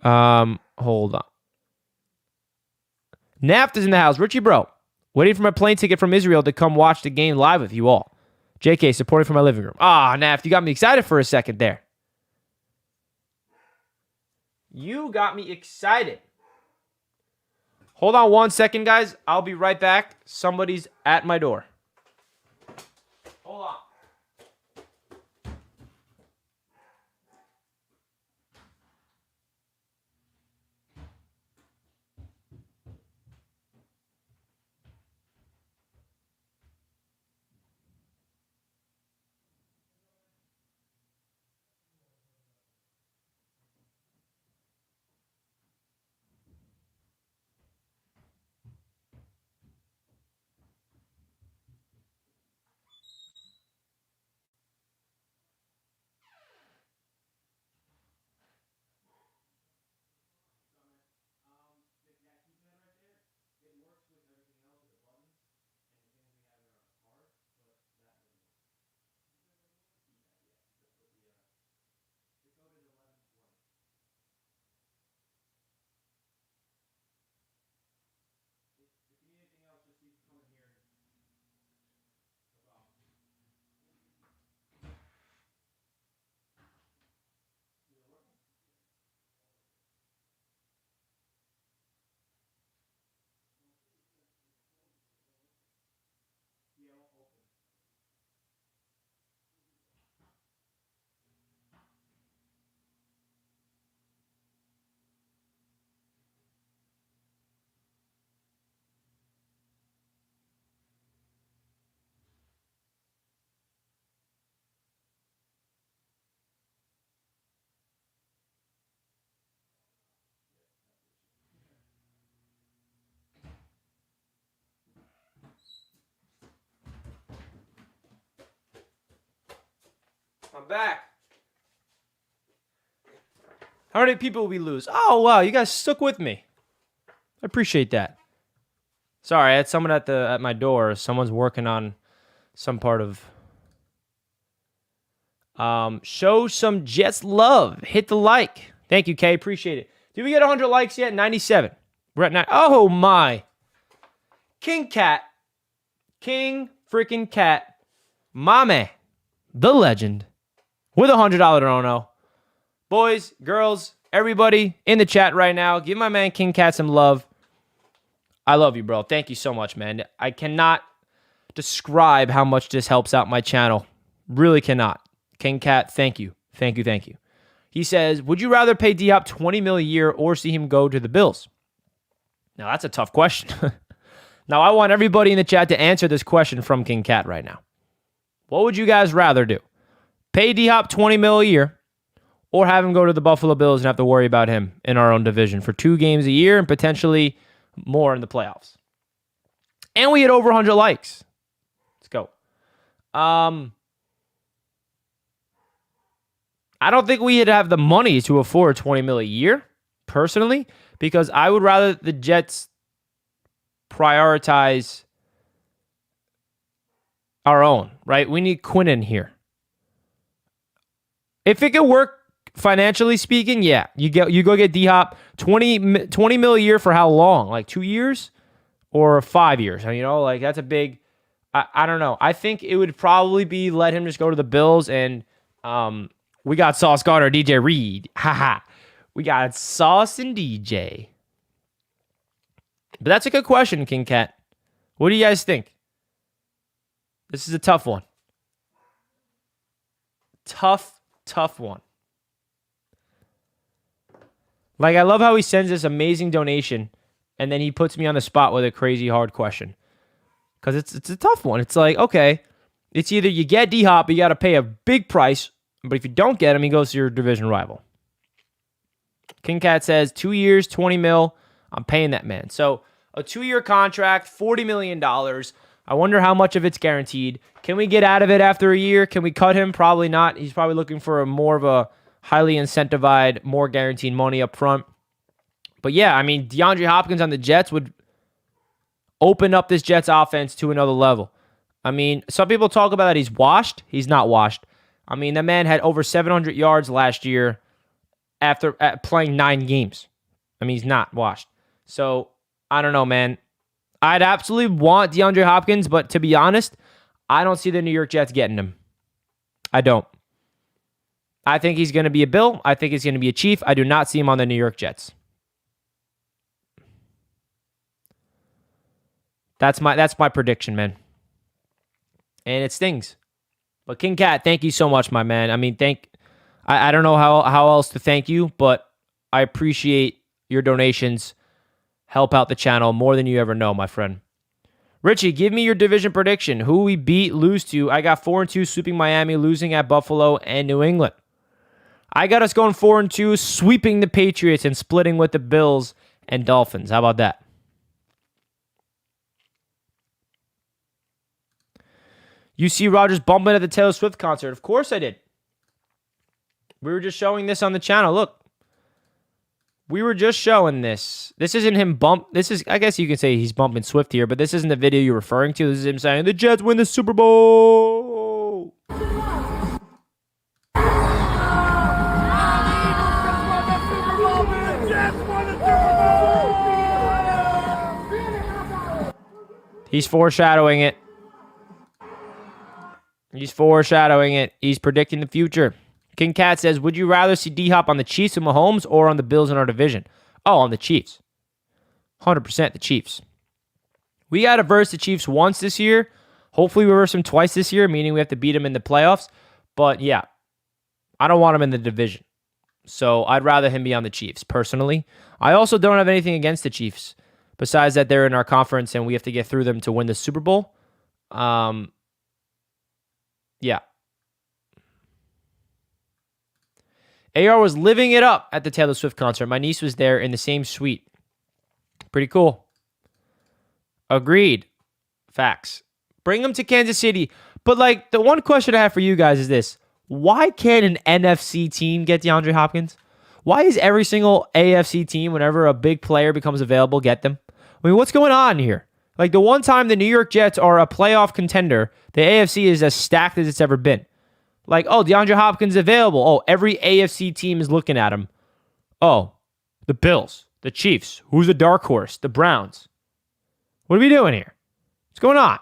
Hold on. Naft is in the house. Richie, bro, waiting for my plane ticket from Israel to come watch the game live with you all. JK, supporting from my living room. Ah, Naft, you got me excited for a second there. You got me excited. Hold on 1 second, guys. I'll be right back. Somebody's at my door. Hold on. I'm back. How many people we lose? Oh, wow. You guys stuck with me. I appreciate that. Sorry, I had someone at my door. Someone's working on some part of... show some Jets love. Hit the like. Thank you, Kay. Appreciate it. Did we get 100 likes yet? 97. We're at 9. Oh, my. King Cat. King freaking Cat. My man. The legend. With a $100 dono. Boys, girls, everybody in the chat right now, give my man King Cat some love. I love you, bro. Thank you so much, man. I cannot describe how much this helps out my channel. Really cannot. King Cat, thank you. Thank you, thank you. He says, would you rather pay D-Hop $20 million a year or see him go to the Bills? Now, that's a tough question. Now, I want everybody in the chat to answer this question from King Cat right now. What would you guys rather do? Pay D-Hop $20 million a year or have him go to the Buffalo Bills and have to worry about him in our own division for 2 games a year and potentially more in the playoffs? And we hit over 100 likes. Let's go. I don't think we'd have the money to afford $20 million a year, personally, because I would rather the Jets prioritize our own, right? We need Quinn in here. If it could work financially speaking, yeah, you go get D-Hop $20 million a year for how long? Like 2 years or 5 years? You know, like that's a big. I don't know. I think it would probably be let him just go to the Bills and we got Sauce Gardner, DJ Reed. Haha. We got Sauce and DJ. But that's a good question, King Cat. What do you guys think? This is a tough one. Tough one. Like, I love how he sends this amazing donation and then he puts me on the spot with a crazy hard question. Because it's a tough one. It's like, okay, it's either you get D-Hop, you got to pay a big price, but if you don't get him, he goes to your division rival. King Cat says 2 years, $20 million. I'm paying that man. So a 2-year contract, $40 million. I wonder how much of it's guaranteed. Can we get out of it after a year? Can we cut him? Probably not. He's probably looking for more of a highly incentivized, more guaranteed money up front. But yeah, I mean, DeAndre Hopkins on the Jets would open up this Jets offense to another level. I mean, some people talk about that he's washed. He's not washed. I mean, that man had over 700 yards last year after playing 9 games. I mean, he's not washed. So, I don't know, man. I'd absolutely want DeAndre Hopkins, but to be honest, I don't see the New York Jets getting him. I don't. I think he's going to be a Bill. I think he's going to be a Chief. I do not see him on the New York Jets. That's my prediction, man. And it stings. But King Cat, thank you so much, my man. I mean, I don't know how else to thank you, but I appreciate your donations. Help out the channel more than you ever know, my friend. Richie, give me your division prediction. Who we beat, lose to. I got 4-2, sweeping Miami, losing at Buffalo and New England. I got us going 4-2, sweeping the Patriots and splitting with the Bills and Dolphins. How about that? You see Rodgers bumping at the Taylor Swift concert. Of course I did. We were just showing this on the channel. Look. We were just showing this. This isn't him This is, I guess you can say he's bumping Swift here, but this isn't the video you're referring to. This is him saying, the Jets win the Super Bowl. He's foreshadowing it. He's foreshadowing it. He's predicting the future. King Cat says, would you rather see D-Hop on the Chiefs and Mahomes or on the Bills in our division? Oh, on the Chiefs. 100% the Chiefs. We got to verse the Chiefs once this year. Hopefully we verse them twice this year, meaning we have to beat them in the playoffs. But yeah, I don't want him in the division. So I'd rather him be on the Chiefs, personally. I also don't have anything against the Chiefs, besides that they're in our conference and we have to get through them to win the Super Bowl. Yeah. AR was living it up at the Taylor Swift concert. My niece was there in the same suite. Pretty cool. Agreed. Facts. Bring them to Kansas City. But, like, the one question I have for you guys is this. Why can't an NFC team get DeAndre Hopkins? Why is every single AFC team, whenever a big player becomes available, get them? I mean, what's going on here? Like, the one time the New York Jets are a playoff contender, the AFC is as stacked as it's ever been. Like, oh, DeAndre Hopkins is available. Oh, every AFC team is looking at him. Oh, the Bills, the Chiefs. Who's the dark horse? The Browns. What are we doing here? What's going on?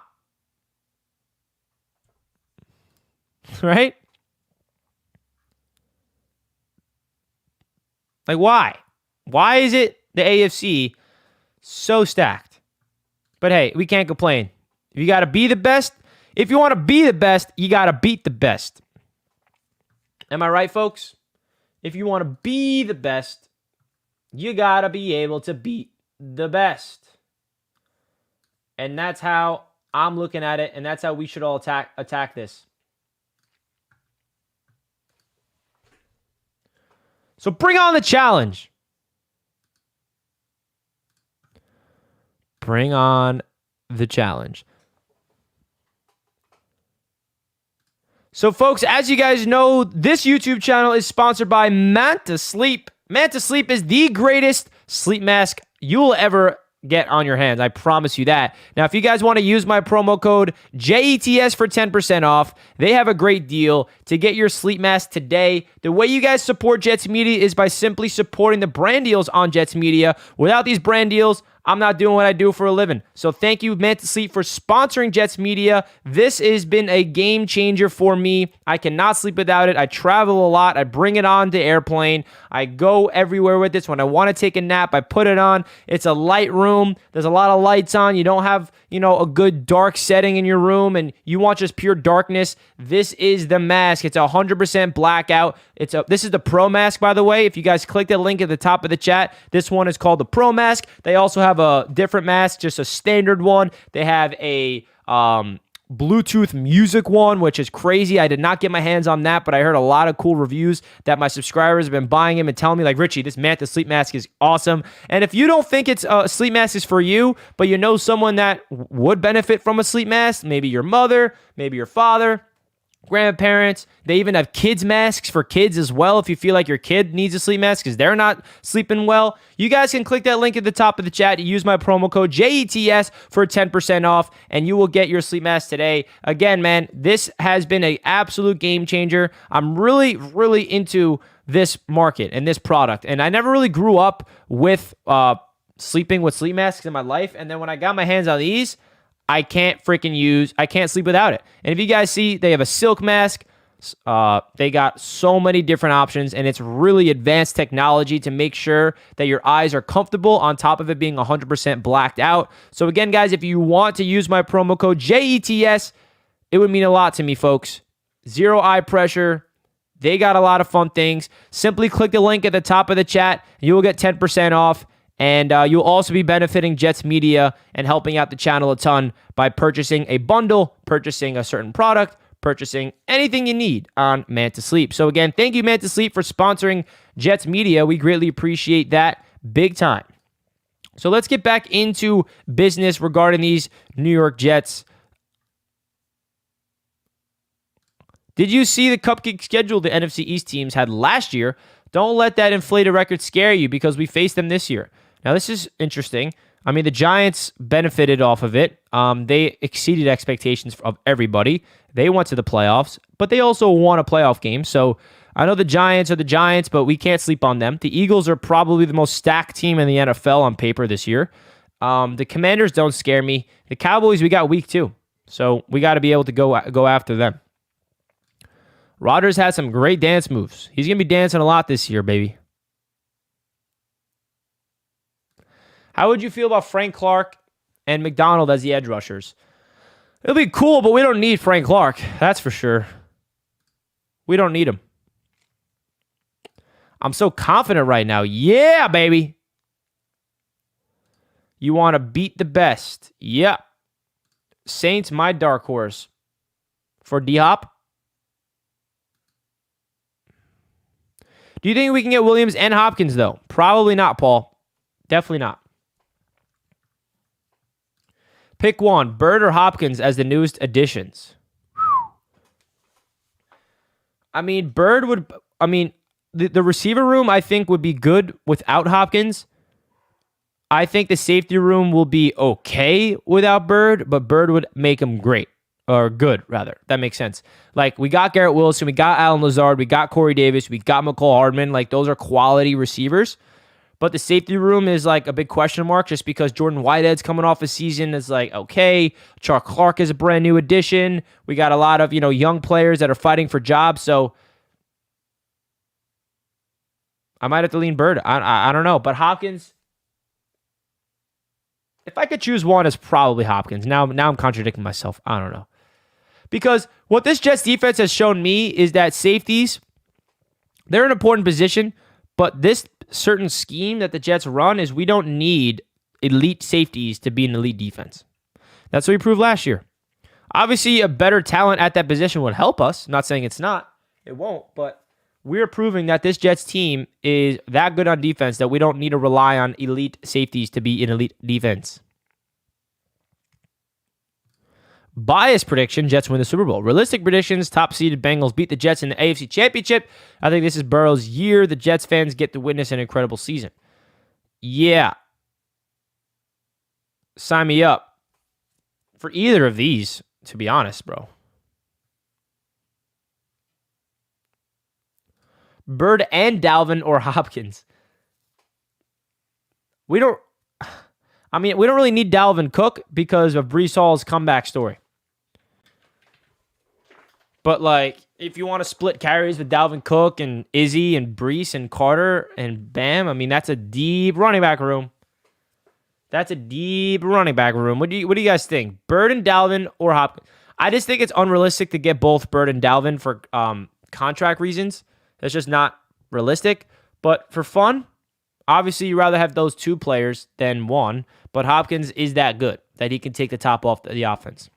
Right? Like, why? Why is it the AFC so stacked? But hey, we can't complain. If you got to be the best, if you want to be the best, you got to beat the best. Am I right, folks? If you want to be the best, you got to be able to beat the best. And that's how I'm looking at it, and that's how we should all attack this. So bring on the challenge. Bring on the challenge. So, folks, as you guys know, this YouTube channel is sponsored by Manta Sleep. Manta Sleep is the greatest sleep mask you'll ever get on your hands. I promise you that. Now, if you guys want to use my promo code JETS for 10% off, they have a great deal to get your sleep mask today. The way you guys support Jets Media is by simply supporting the brand deals on Jets Media. Without these brand deals, I'm not doing what I do for a living. So thank you, Manta Sleep, for sponsoring Jets Media. This has been a game changer for me. I cannot sleep without it. I travel a lot. I bring it on to airplane. I go everywhere with this. When I want to take a nap, I put it on. It's a light room. There's a lot of lights on. You don't have, a good dark setting in your room and you want just pure darkness. This is the mask. It's 100% blackout. This is the Pro Mask, by the way. If you guys click the link at the top of the chat, this one is called the Pro Mask. They also have a different mask, just a standard one. They have a Bluetooth music one, which is crazy. I did not get my hands on that, but I heard a lot of cool reviews that my subscribers have been buying them and telling me, like, Richie, this Manta Sleep Mask is awesome. And if you don't think it's a sleep mask is for you, but you know someone that would benefit from a sleep mask, maybe your mother, maybe your father, grandparents. They even have kids masks for kids as well if you feel like your kid needs a sleep mask because they're not sleeping well. You guys can click that link at the top of the chat. Use my promo code JETS for 10% off and you will get your sleep mask today. Again, man, this has been an absolute game changer. I'm really, really into this market and this product. And I never really grew up with sleeping with sleep masks in my life. And then when I got my hands on these, I can't sleep without it. And if you guys see, they have a silk mask. They got so many different options, and it's really advanced technology to make sure that your eyes are comfortable on top of it being 100% blacked out. So again, guys, if you want to use my promo code JETS, it would mean a lot to me, folks. Zero eye pressure. They got a lot of fun things. Simply click the link at the top of the chat. You will get 10% off. And you'll also be benefiting Jets Media and helping out the channel a ton by purchasing a bundle, purchasing a certain product, purchasing anything you need on Man to Sleep. So again, thank you, Man to Sleep, for sponsoring Jets Media. We greatly appreciate that big time. So let's get back into business regarding these New York Jets. Did you see the cupcake schedule the NFC East teams had last year? Don't let that inflated record scare you because we faced them this year. Now, this is interesting. I mean, the Giants benefited off of it. They exceeded expectations of everybody. They went to the playoffs, but they also won a playoff game. So I know the Giants are the Giants, but we can't sleep on them. The Eagles are probably the most stacked team in the NFL on paper this year. The Commanders don't scare me. The Cowboys, we got week 2. So we got to be able to go after them. Rodgers has some great dance moves. He's going to be dancing a lot this year, baby. How would you feel about Frank Clark and McDonald as the edge rushers? It'll be cool, but we don't need Frank Clark. That's for sure. We don't need him. I'm so confident right now. Yeah, baby. You want to beat the best. Yeah. Saints, my dark horse. For D-Hop. Do you think we can get Williams and Hopkins, though? Probably not, Paul. Definitely not. Pick one, Bird or Hopkins as the newest additions. I mean, the receiver room, I think, would be good without Hopkins. I think the safety room will be okay without Bird, but Bird would make him great. Or good, rather. That makes sense. Like, we got Garrett Wilson, we got Alan Lazard, we got Corey Davis, we got McCall Hardman. Like, those are quality receivers. But the safety room is like a big question mark just because Jordan Whitehead's coming off a season that's like, okay. Charles Clark is a brand new addition. We got a lot of, young players that are fighting for jobs. So I might have to lean Bird. I don't know. But Hopkins, if I could choose one, it's probably Hopkins. Now I'm contradicting myself. I don't know. Because what this Jets defense has shown me is that safeties, they're an important position, but this certain scheme that the Jets run is we don't need elite safeties to be an elite defense. That's what we proved last year. Obviously, a better talent at that position would help us. I'm not saying it's not. It won't, but we're proving that this Jets team is that good on defense that we don't need to rely on elite safeties to be an elite defense. Bias prediction, Jets win the Super Bowl. Realistic predictions, top-seeded Bengals beat the Jets in the AFC Championship. I think this is Burrow's year. The Jets fans get to witness an incredible season. Yeah. Sign me up for either of these, to be honest, bro. Bird and Dalvin or Hopkins. We don't really need Dalvin Cook because of Breece Hall's comeback story. But, if you want to split carries with Dalvin Cook and Izzy and Breece and Carter and Bam, that's a deep running back room. What do you guys think? Bird and Dalvin or Hopkins? I just think it's unrealistic to get both Bird and Dalvin for contract reasons. That's just not realistic. But for fun, obviously you'd rather have those two players than one. But Hopkins is that good that he can take the top off the offense.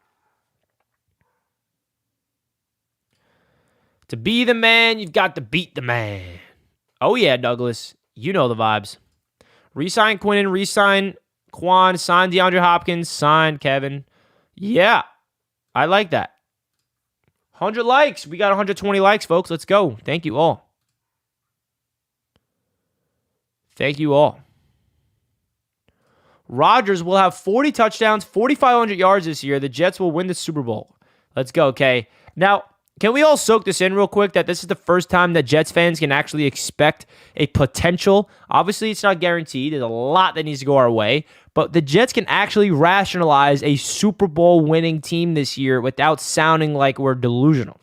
To be the man, you've got to beat the man. Oh, yeah, Douglas. You know the vibes. Resign Quinnen, resign Quan, sign DeAndre Hopkins, sign Kevin. Yeah, I like that. 100 likes. We got 120 likes, folks. Let's go. Thank you all. Rodgers will have 40 touchdowns, 4,500 yards this year. The Jets will win the Super Bowl. Let's go, okay? Now, Can we all soak this in real quick that this is the first time that Jets fans can actually expect a potential? Obviously, it's not guaranteed. There's a lot that needs to go our way. But the Jets can actually rationalize a Super Bowl winning team this year without sounding like we're delusional.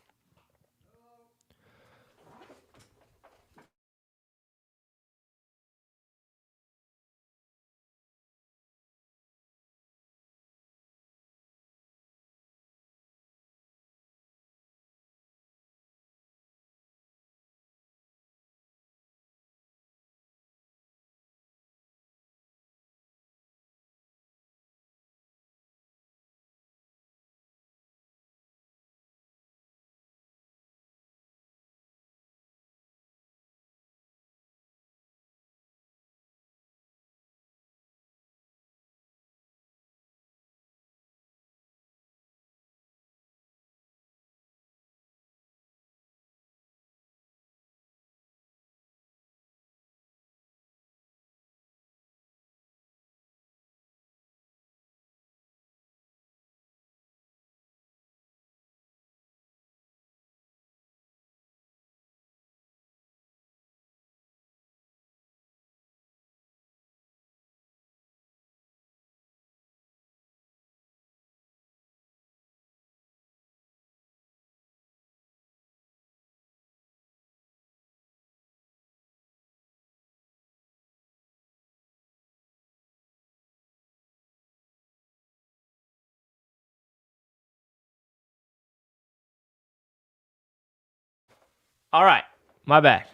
All right, my bad.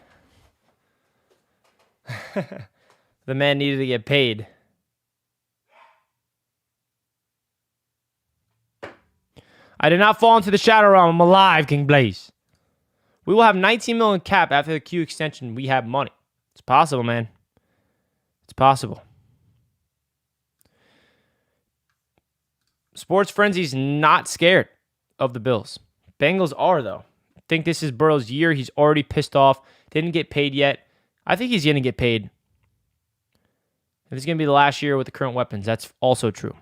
The man needed to get paid. I did not fall into the shadow realm. I'm alive, King Blaze. We will have 19 million cap after the Q extension. We have money. It's possible, man. It's possible. Sports Frenzy's not scared of the Bills. Bengals are, though. I think this is Burrow's year. He's already pissed off. Didn't get paid yet. I think he's going to get paid. If it's going to be the last year with the current weapons, that's also true.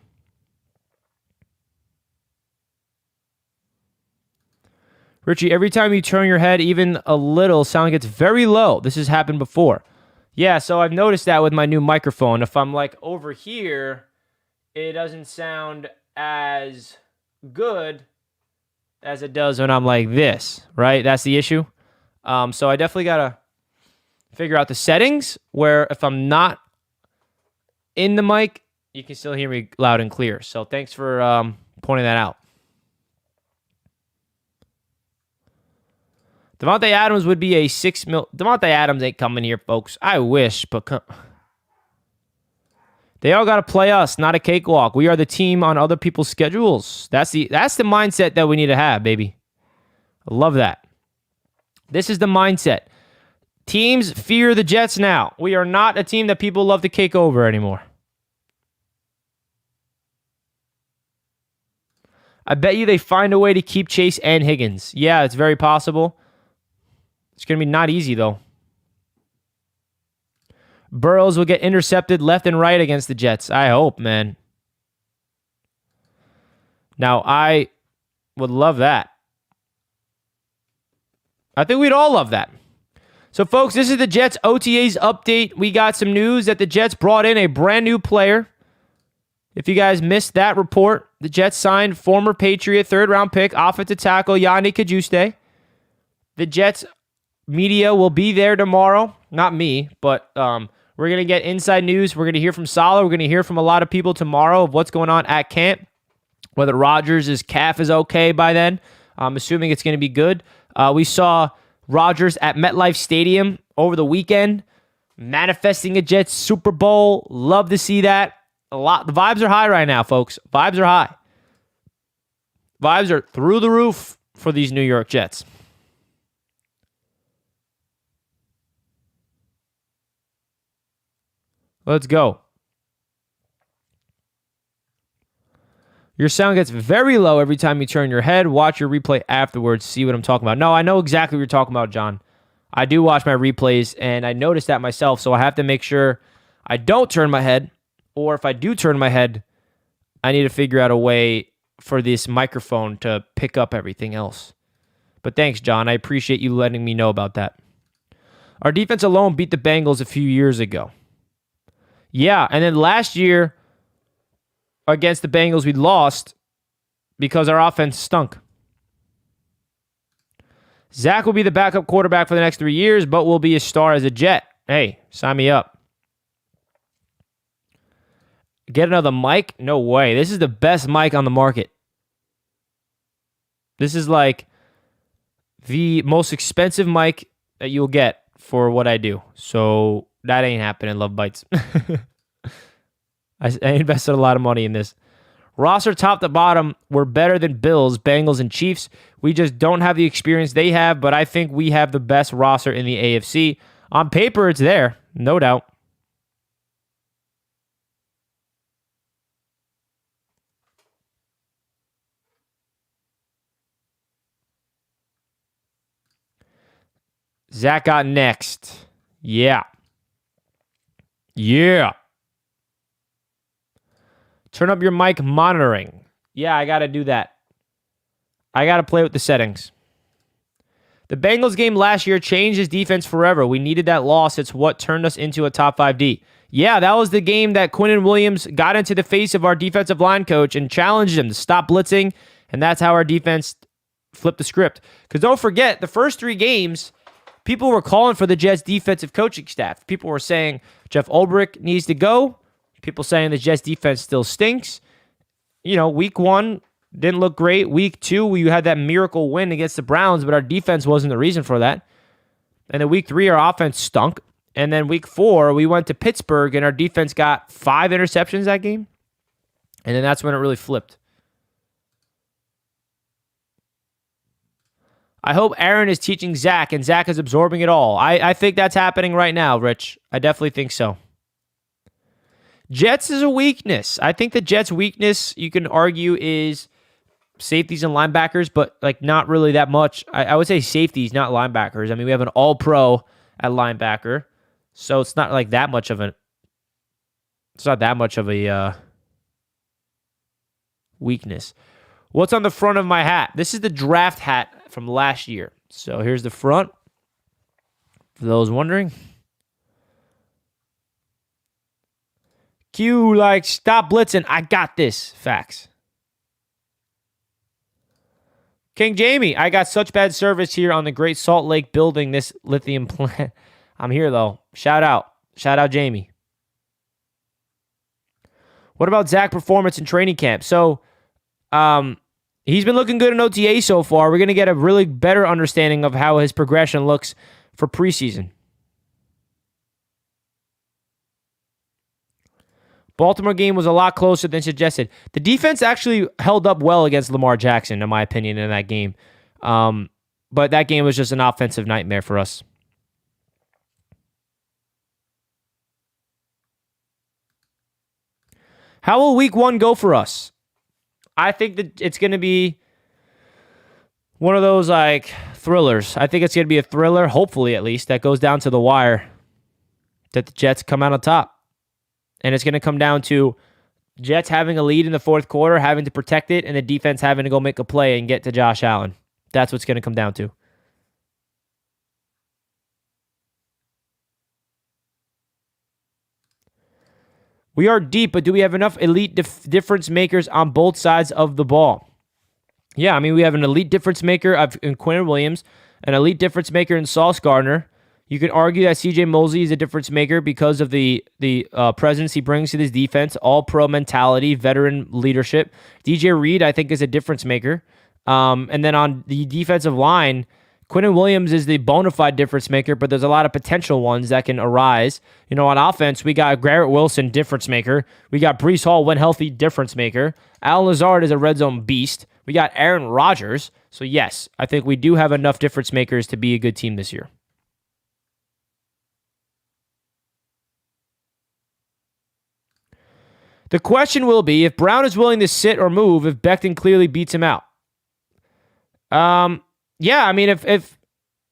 Richie, every time you turn your head even a little, sound gets very low. This has happened before. Yeah, so I've noticed that with my new microphone. If I'm like over here, it doesn't sound as good as it does when I'm like this, right? That's the issue. So I definitely got to figure out the settings where if I'm not in the mic, you can still hear me loud and clear. So thanks for pointing that out. Devontae Adams would be a $6 million. Devontae Adams ain't coming here, folks. I wish, but they all got to play us, not a cakewalk. We are the team on other people's schedules. That's the mindset that we need to have, baby. I love that. This is the mindset. Teams fear the Jets now. We are not a team that people love to cake over anymore. I bet you they find a way to keep Chase and Higgins. Yeah, it's very possible. It's going to be not easy, though. Burrows will get intercepted left and right against the Jets. I hope, man. Now, I would love that. I think we'd all love that. So, folks, this is the Jets OTAs update. We got some news that the Jets brought in a brand new player. If you guys missed that report, the Jets signed former Patriot third-round pick, offensive tackle Yanni Cajuste. The Jets media will be there tomorrow. Not me, but we're going to get inside news. We're going to hear from Saleh. We're going to hear from a lot of people tomorrow of what's going on at camp, whether Rodgers' calf is okay by then. I'm assuming it's going to be good. We saw Rodgers at MetLife Stadium over the weekend, manifesting a Jets Super Bowl. Love to see that. The vibes are high right now, folks. Vibes are high. Vibes are through the roof for these New York Jets. Let's go. Your sound gets very low every time you turn your head. Watch your replay afterwards. See what I'm talking about. No, I know exactly what you're talking about, John. I do watch my replays, and I noticed that myself, so I have to make sure I don't turn my head. Or if I do turn my head, I need to figure out a way for this microphone to pick up everything else. But thanks, John. I appreciate you letting me know about that. Our defense alone beat the Bengals a few years ago. Yeah, and then last year against the Bengals, we lost because our offense stunk. Zach will be the backup quarterback for the next 3 years, but will be a star as a Jet. Hey, sign me up. Get another mic? No way. This is the best mic on the market. This is like the most expensive mic that you'll get for what I do. So that ain't happening, Love Bites. I invested a lot of money in this. Roster top to bottom, we're better than Bills, Bengals, and Chiefs. We just don't have the experience they have, but I think we have the best roster in the AFC. On paper, it's there, no doubt. Zach got next. Yeah. Turn up your mic monitoring. Yeah, I got to do that. I got to play with the settings. The Bengals game last year changed his defense forever. We needed that loss. It's what turned us into a top 5D. Yeah, that was the game that Quinnen Williams got into the face of our defensive line coach and challenged him to stop blitzing, and that's how our defense flipped the script. Because don't forget, the first 3 games, people were calling for the Jets' defensive coaching staff. People were saying Jeff Ulbrich needs to go. People saying the Jets' defense still stinks. You know, week 1 didn't look great. Week 2, we had that miracle win against the Browns, but our defense wasn't the reason for that. And then week 3, our offense stunk. And then week 4, we went to Pittsburgh, and our defense got 5 interceptions that game. And then that's when it really flipped. I hope Aaron is teaching Zach, and Zach is absorbing it all. I think that's happening right now, Rich. I definitely think so. Jets is a weakness. I think the Jets' weakness, you can argue, is safeties and linebackers, but like not really that much. I would say safeties, not linebackers. I mean, we have an all-pro at linebacker, so it's not like that much of a. It's not that much of a weakness. What's on the front of my hat? This is the draft hat from last year. So here's the front. For those wondering. Q, like, stop blitzing. I got this. Facts. King Jamie, I got such bad service here on the Great Salt Lake building this lithium plant. I'm here, though. Shout out. Shout out, Jamie. What about Zach performance in training camp? So, he's been looking good in OTA so far. We're going to get a really better understanding of how his progression looks for preseason. Baltimore game was a lot closer than suggested. The defense actually held up well against Lamar Jackson, in my opinion, in that game. But that game was just an offensive nightmare for us. How will week 1 go for us? I think that it's going to be one of those like thrillers. I think it's going to be a thriller, hopefully at least, that goes down to the wire, that the Jets come out on top. And it's going to come down to Jets having a lead in the fourth quarter, having to protect it, and the defense having to go make a play and get to Josh Allen. That's what's going to come down to. We are deep, but do we have enough elite difference makers on both sides of the ball? Yeah, I mean, we have an elite difference maker in Quinnen Williams, an elite difference maker in Sauce Gardner. You could argue that C.J. Mosley is a difference maker because of the presence he brings to this defense, all-pro mentality, veteran leadership. DJ Reed, I think, is a difference maker. And then on the defensive line, Quinnen Williams is the bona fide difference maker, but there's a lot of potential ones that can arise. You know, on offense, we got Garrett Wilson, difference maker. We got Breece Hall, when healthy, difference maker. Al Lazard is a red zone beast. We got Aaron Rodgers. So, yes, I think we do have enough difference makers to be a good team this year. The question will be if Brown is willing to sit or move if Becton clearly beats him out. Yeah, I mean, if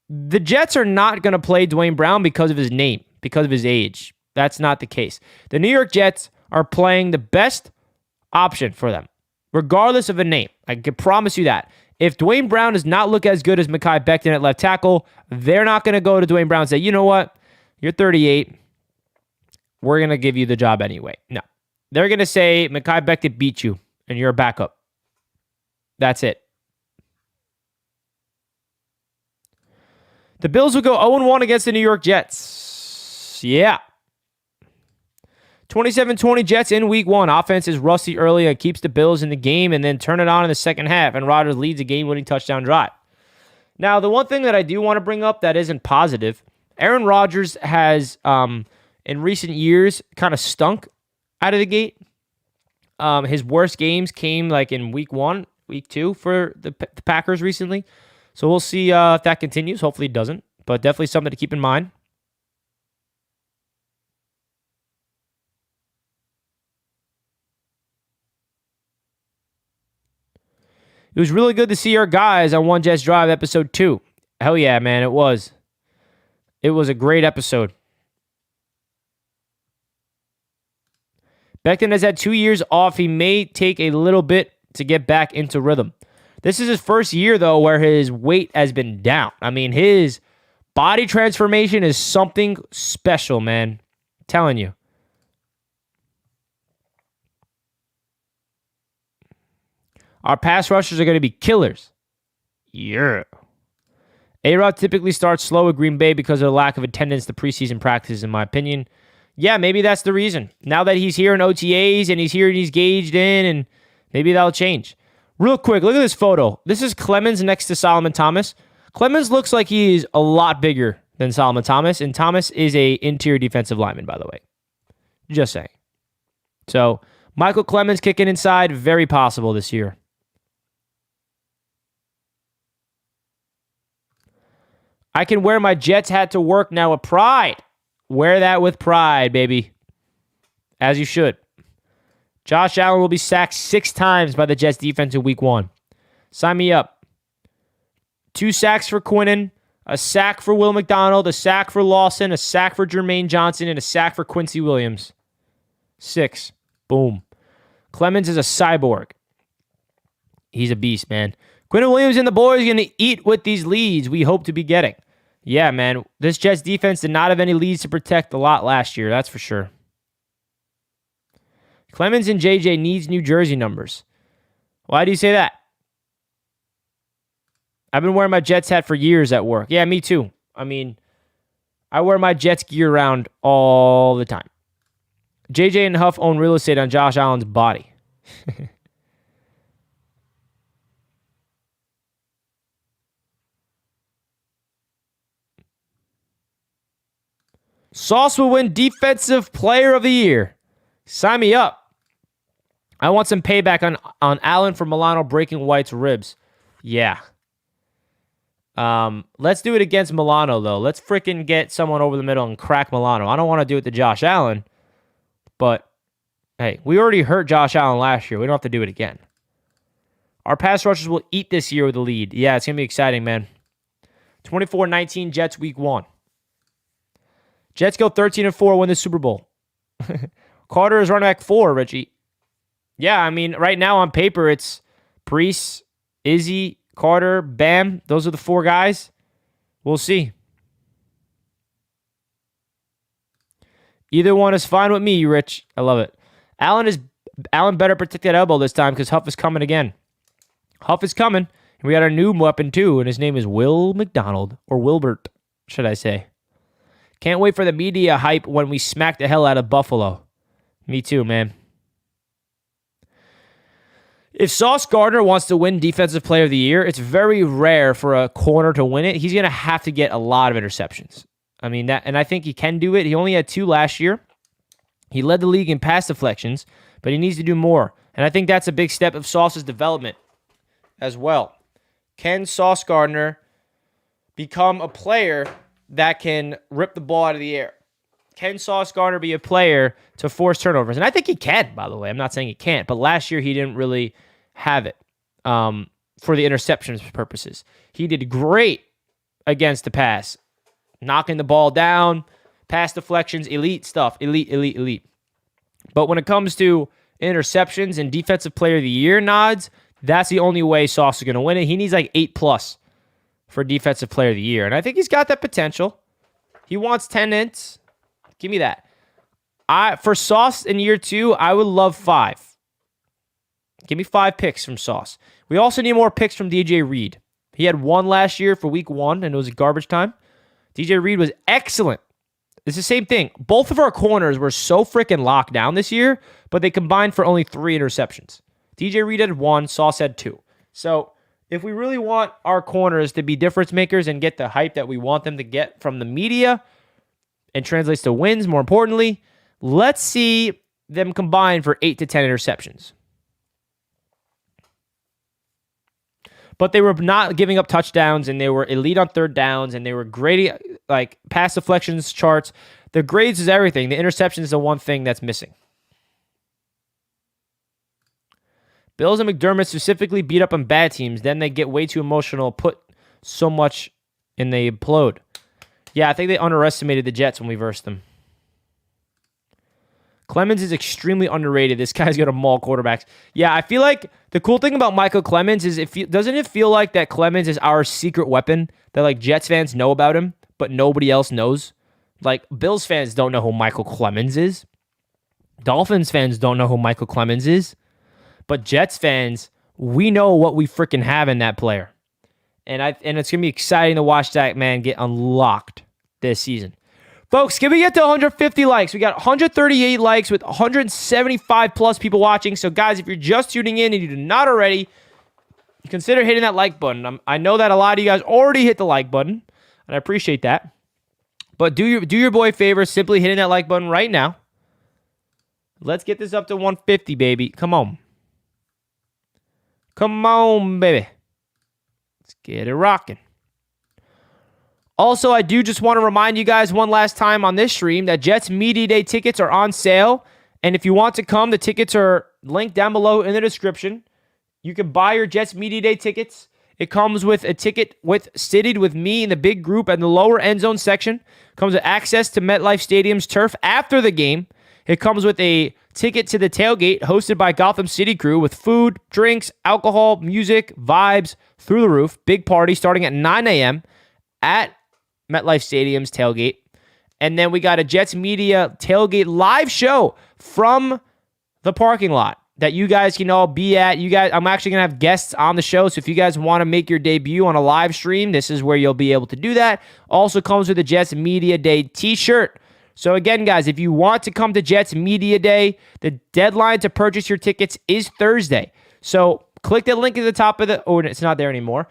the Jets are not going to play Dwayne Brown because of his name, because of his age, that's not the case. The New York Jets are playing the best option for them, regardless of a name. I can promise you that. If Dwayne Brown does not look as good as Mekhi Becton at left tackle, they're not going to go to Dwayne Brown and say, you know what? You're 38. We're going to give you the job anyway. No. They're going to say, Mekhi Becton beat you, and you're a backup. That's it. The Bills will go 0-1 against the New York Jets. Yeah. 27-20 Jets in week 1. Offense is rusty early and keeps the Bills in the game and then turn it on in the second half, and Rodgers leads a game-winning touchdown drive. Now, the one thing that I do want to bring up that isn't positive, Aaron Rodgers has, in recent years, kind of stunk out of the gate. His worst games came like in week 1, week 2 for the Packers recently. So we'll see if that continues. Hopefully it doesn't, but definitely something to keep in mind. It was really good to see our guys on One Jets Drive, episode 2. Hell yeah, man, it was. It was a great episode. Becton has had 2 years off. He may take a little bit to get back into rhythm. This is his first year, though, where his weight has been down. I mean, his body transformation is something special, man. I'm telling you. Our pass rushers are going to be killers. Yeah. A-Rod typically starts slow at Green Bay because of the lack of attendance to preseason practices, in my opinion. Yeah, maybe that's the reason. Now that he's here in OTAs and he's here and he's gauged in, and maybe that'll change. Real quick, look at this photo. This is Clemens next to Solomon Thomas. Clemens looks like he's a lot bigger than Solomon Thomas, and Thomas is a interior defensive lineman, by the way. Just saying. So, Michael Clemens kicking inside, very possible this year. I can wear my Jets hat to work now with pride. Wear that with pride, baby. As you should. Josh Allen will be sacked 6 times by the Jets defense in week 1. Sign me up. 2 sacks for Quinnen, a sack for Will McDonald, a sack for Lawson, a sack for Jermaine Johnson, and a sack for Quincy Williams. 6. Boom. Clemens is a cyborg. He's a beast, man. Quinnen Williams and the boys are going to eat with these leads we hope to be getting. Yeah, man. This Jets defense did not have any leads to protect a lot last year, that's for sure. Clemens and JJ needs New Jersey numbers. Why do you say that? I've been wearing my Jets hat for years at work. Yeah, me too. I mean, I wear my Jets gear around all the time. JJ and Huff own real estate on Josh Allen's body. Sauce will win Defensive Player of the Year. Sign me up. I want some payback on Allen for Milano breaking White's ribs. Yeah. Let's do it against Milano, though. Let's freaking get someone over the middle and crack Milano. I don't want to do it to Josh Allen, but hey, we already hurt Josh Allen last year. We don't have to do it again. Our pass rushers will eat this year with a lead. Yeah, it's going to be exciting, man. 24-19 Jets week 1. Jets go 13-4, win the Super Bowl. Carter is running back 4, Richie. Yeah, I mean, right now on paper, it's Priest, Izzy, Carter, Bam. Those are the 4 guys. We'll see. Either one is fine with me, Rich. I love it. Allen better protect that elbow this time because Huff is coming again. Huff is coming. And we got our new weapon, too, and his name is Will McDonald, or Wilbert, should I say. Can't wait for the media hype when we smack the hell out of Buffalo. Me too, man. If Sauce Gardner wants to win Defensive Player of the Year, it's very rare for a corner to win it. He's going to have to get a lot of interceptions. I mean, that, and I think he can do it. He only had 2 last year. He led the league in pass deflections, but he needs to do more. And I think that's a big step of Sauce's development as well. Can Sauce Gardner become a player that can rip the ball out of the air? Can Sauce Gardner be a player to force turnovers? And I think he can, by the way. I'm not saying he can't, but last year he didn't really have it for the interceptions purposes. He did great against the pass, knocking the ball down, pass deflections, elite stuff, elite. But when it comes to interceptions and Defensive Player of the Year nods, That's the only way Sauce is going to win it. He needs like 8+ for Defensive Player of the Year. And I think he's got that potential. He wants 10 ints. Give me that. For Sauce in year 2, I would love 5. Give me 5 picks from Sauce. We also need more picks from DJ Reed. He had 1 last year for week 1, and it was garbage time. DJ Reed was excellent. It's the same thing. Both of our corners were so freaking locked down this year, but they combined for only 3 interceptions. DJ Reed had 1, Sauce had 2. So if we really want our corners to be difference makers and get the hype that we want them to get from the media and translates to wins, more importantly, let's see them combine for 8 to 10 interceptions. But they were not giving up touchdowns, and they were elite on third downs, and they were grading, like, pass deflections charts. The grades is everything. The interception is the one thing that's missing. Bills and McDermott specifically beat up on bad teams. Then they get way too emotional, put so much, and they implode. Yeah, I think they underestimated the Jets when we versed them. Clemens is extremely underrated. This guy's going to maul quarterbacks. Yeah, I feel like the cool thing about Michael Clemens is, doesn't it feel like that Clemens is our secret weapon that like Jets fans know about him, but nobody else knows? Like Bills fans don't know who Michael Clemens is. Dolphins fans don't know who Michael Clemens is. But Jets fans, we know what we freaking have in that player. And it's going to be exciting to watch that man get unlocked this season. Folks, can we get to 150 likes? We got 138 likes with 175 plus people watching. So guys, if you're just tuning in and you do not already, consider hitting that like button. I know that a lot of you guys already hit the like button, and I appreciate that. But do your boy a favor, simply hitting that like button right now. Let's get this up to 150, baby. Come on. Come on, baby. Let's get it rocking. Also, I do just want to remind you guys one last time on this stream that Jets Media Day tickets are on sale. And if you want to come, the tickets are linked down below in the description. You can buy your Jets Media Day tickets. It comes with a ticket seated with me in the big group and the lower end zone section. It comes with access to MetLife Stadium's turf after the game. It comes with a ticket to the tailgate hosted by Gotham City Crew with food, drinks, alcohol, music, vibes through the roof. Big party starting at 9 a.m. at MetLife Stadium's tailgate. And then we got a Jets Media tailgate live show from the parking lot that you guys can all be at. You guys, I'm actually going to have guests on the show, so if you guys want to make your debut on a live stream, this is where you'll be able to do that. Also comes with a Jets Media Day t-shirt. So again, guys, if you want to come to Jets Media Day, the deadline to purchase your tickets is Thursday. So click the link at the top of the... Oh, it's not there anymore.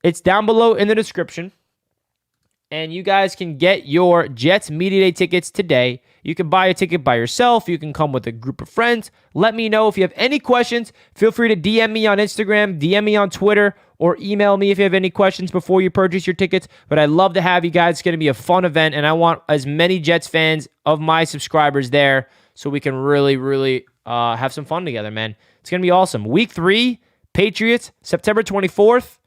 It's down below in the description. And you guys can get your Jets Media Day tickets today. You can buy a ticket by yourself. You can come with a group of friends. Let me know if you have any questions. Feel free to DM me on Instagram, DM me on Twitter, or email me if you have any questions before you purchase your tickets. But I'd love to have you guys. It's going to be a fun event, and I want as many Jets fans of my subscribers there so we can really, really have some fun together, man. It's going to be awesome. Week 3, Patriots, September 24th.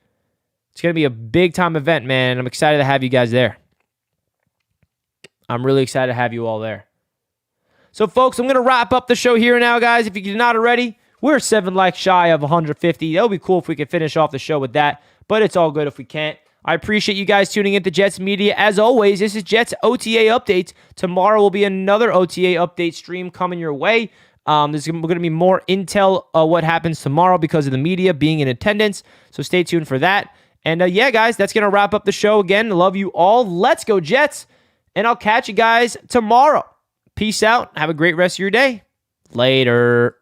It's going to be a big-time event, man. I'm excited to have you guys there. I'm really excited to have you all there. So, folks, I'm going to wrap up the show here now, guys. If you did not already, we're 7 likes shy of 150. That would be cool if we could finish off the show with that, but it's all good if we can't. I appreciate you guys tuning in to Jets Media. As always, this is Jets OTA Updates. Tomorrow will be another OTA update stream coming your way. There's going to be more intel what happens tomorrow because of the media being in attendance, so stay tuned for that. And yeah, guys, that's going to wrap up the show again. Love you all. Let's go, Jets. And I'll catch you guys tomorrow. Peace out. Have a great rest of your day. Later.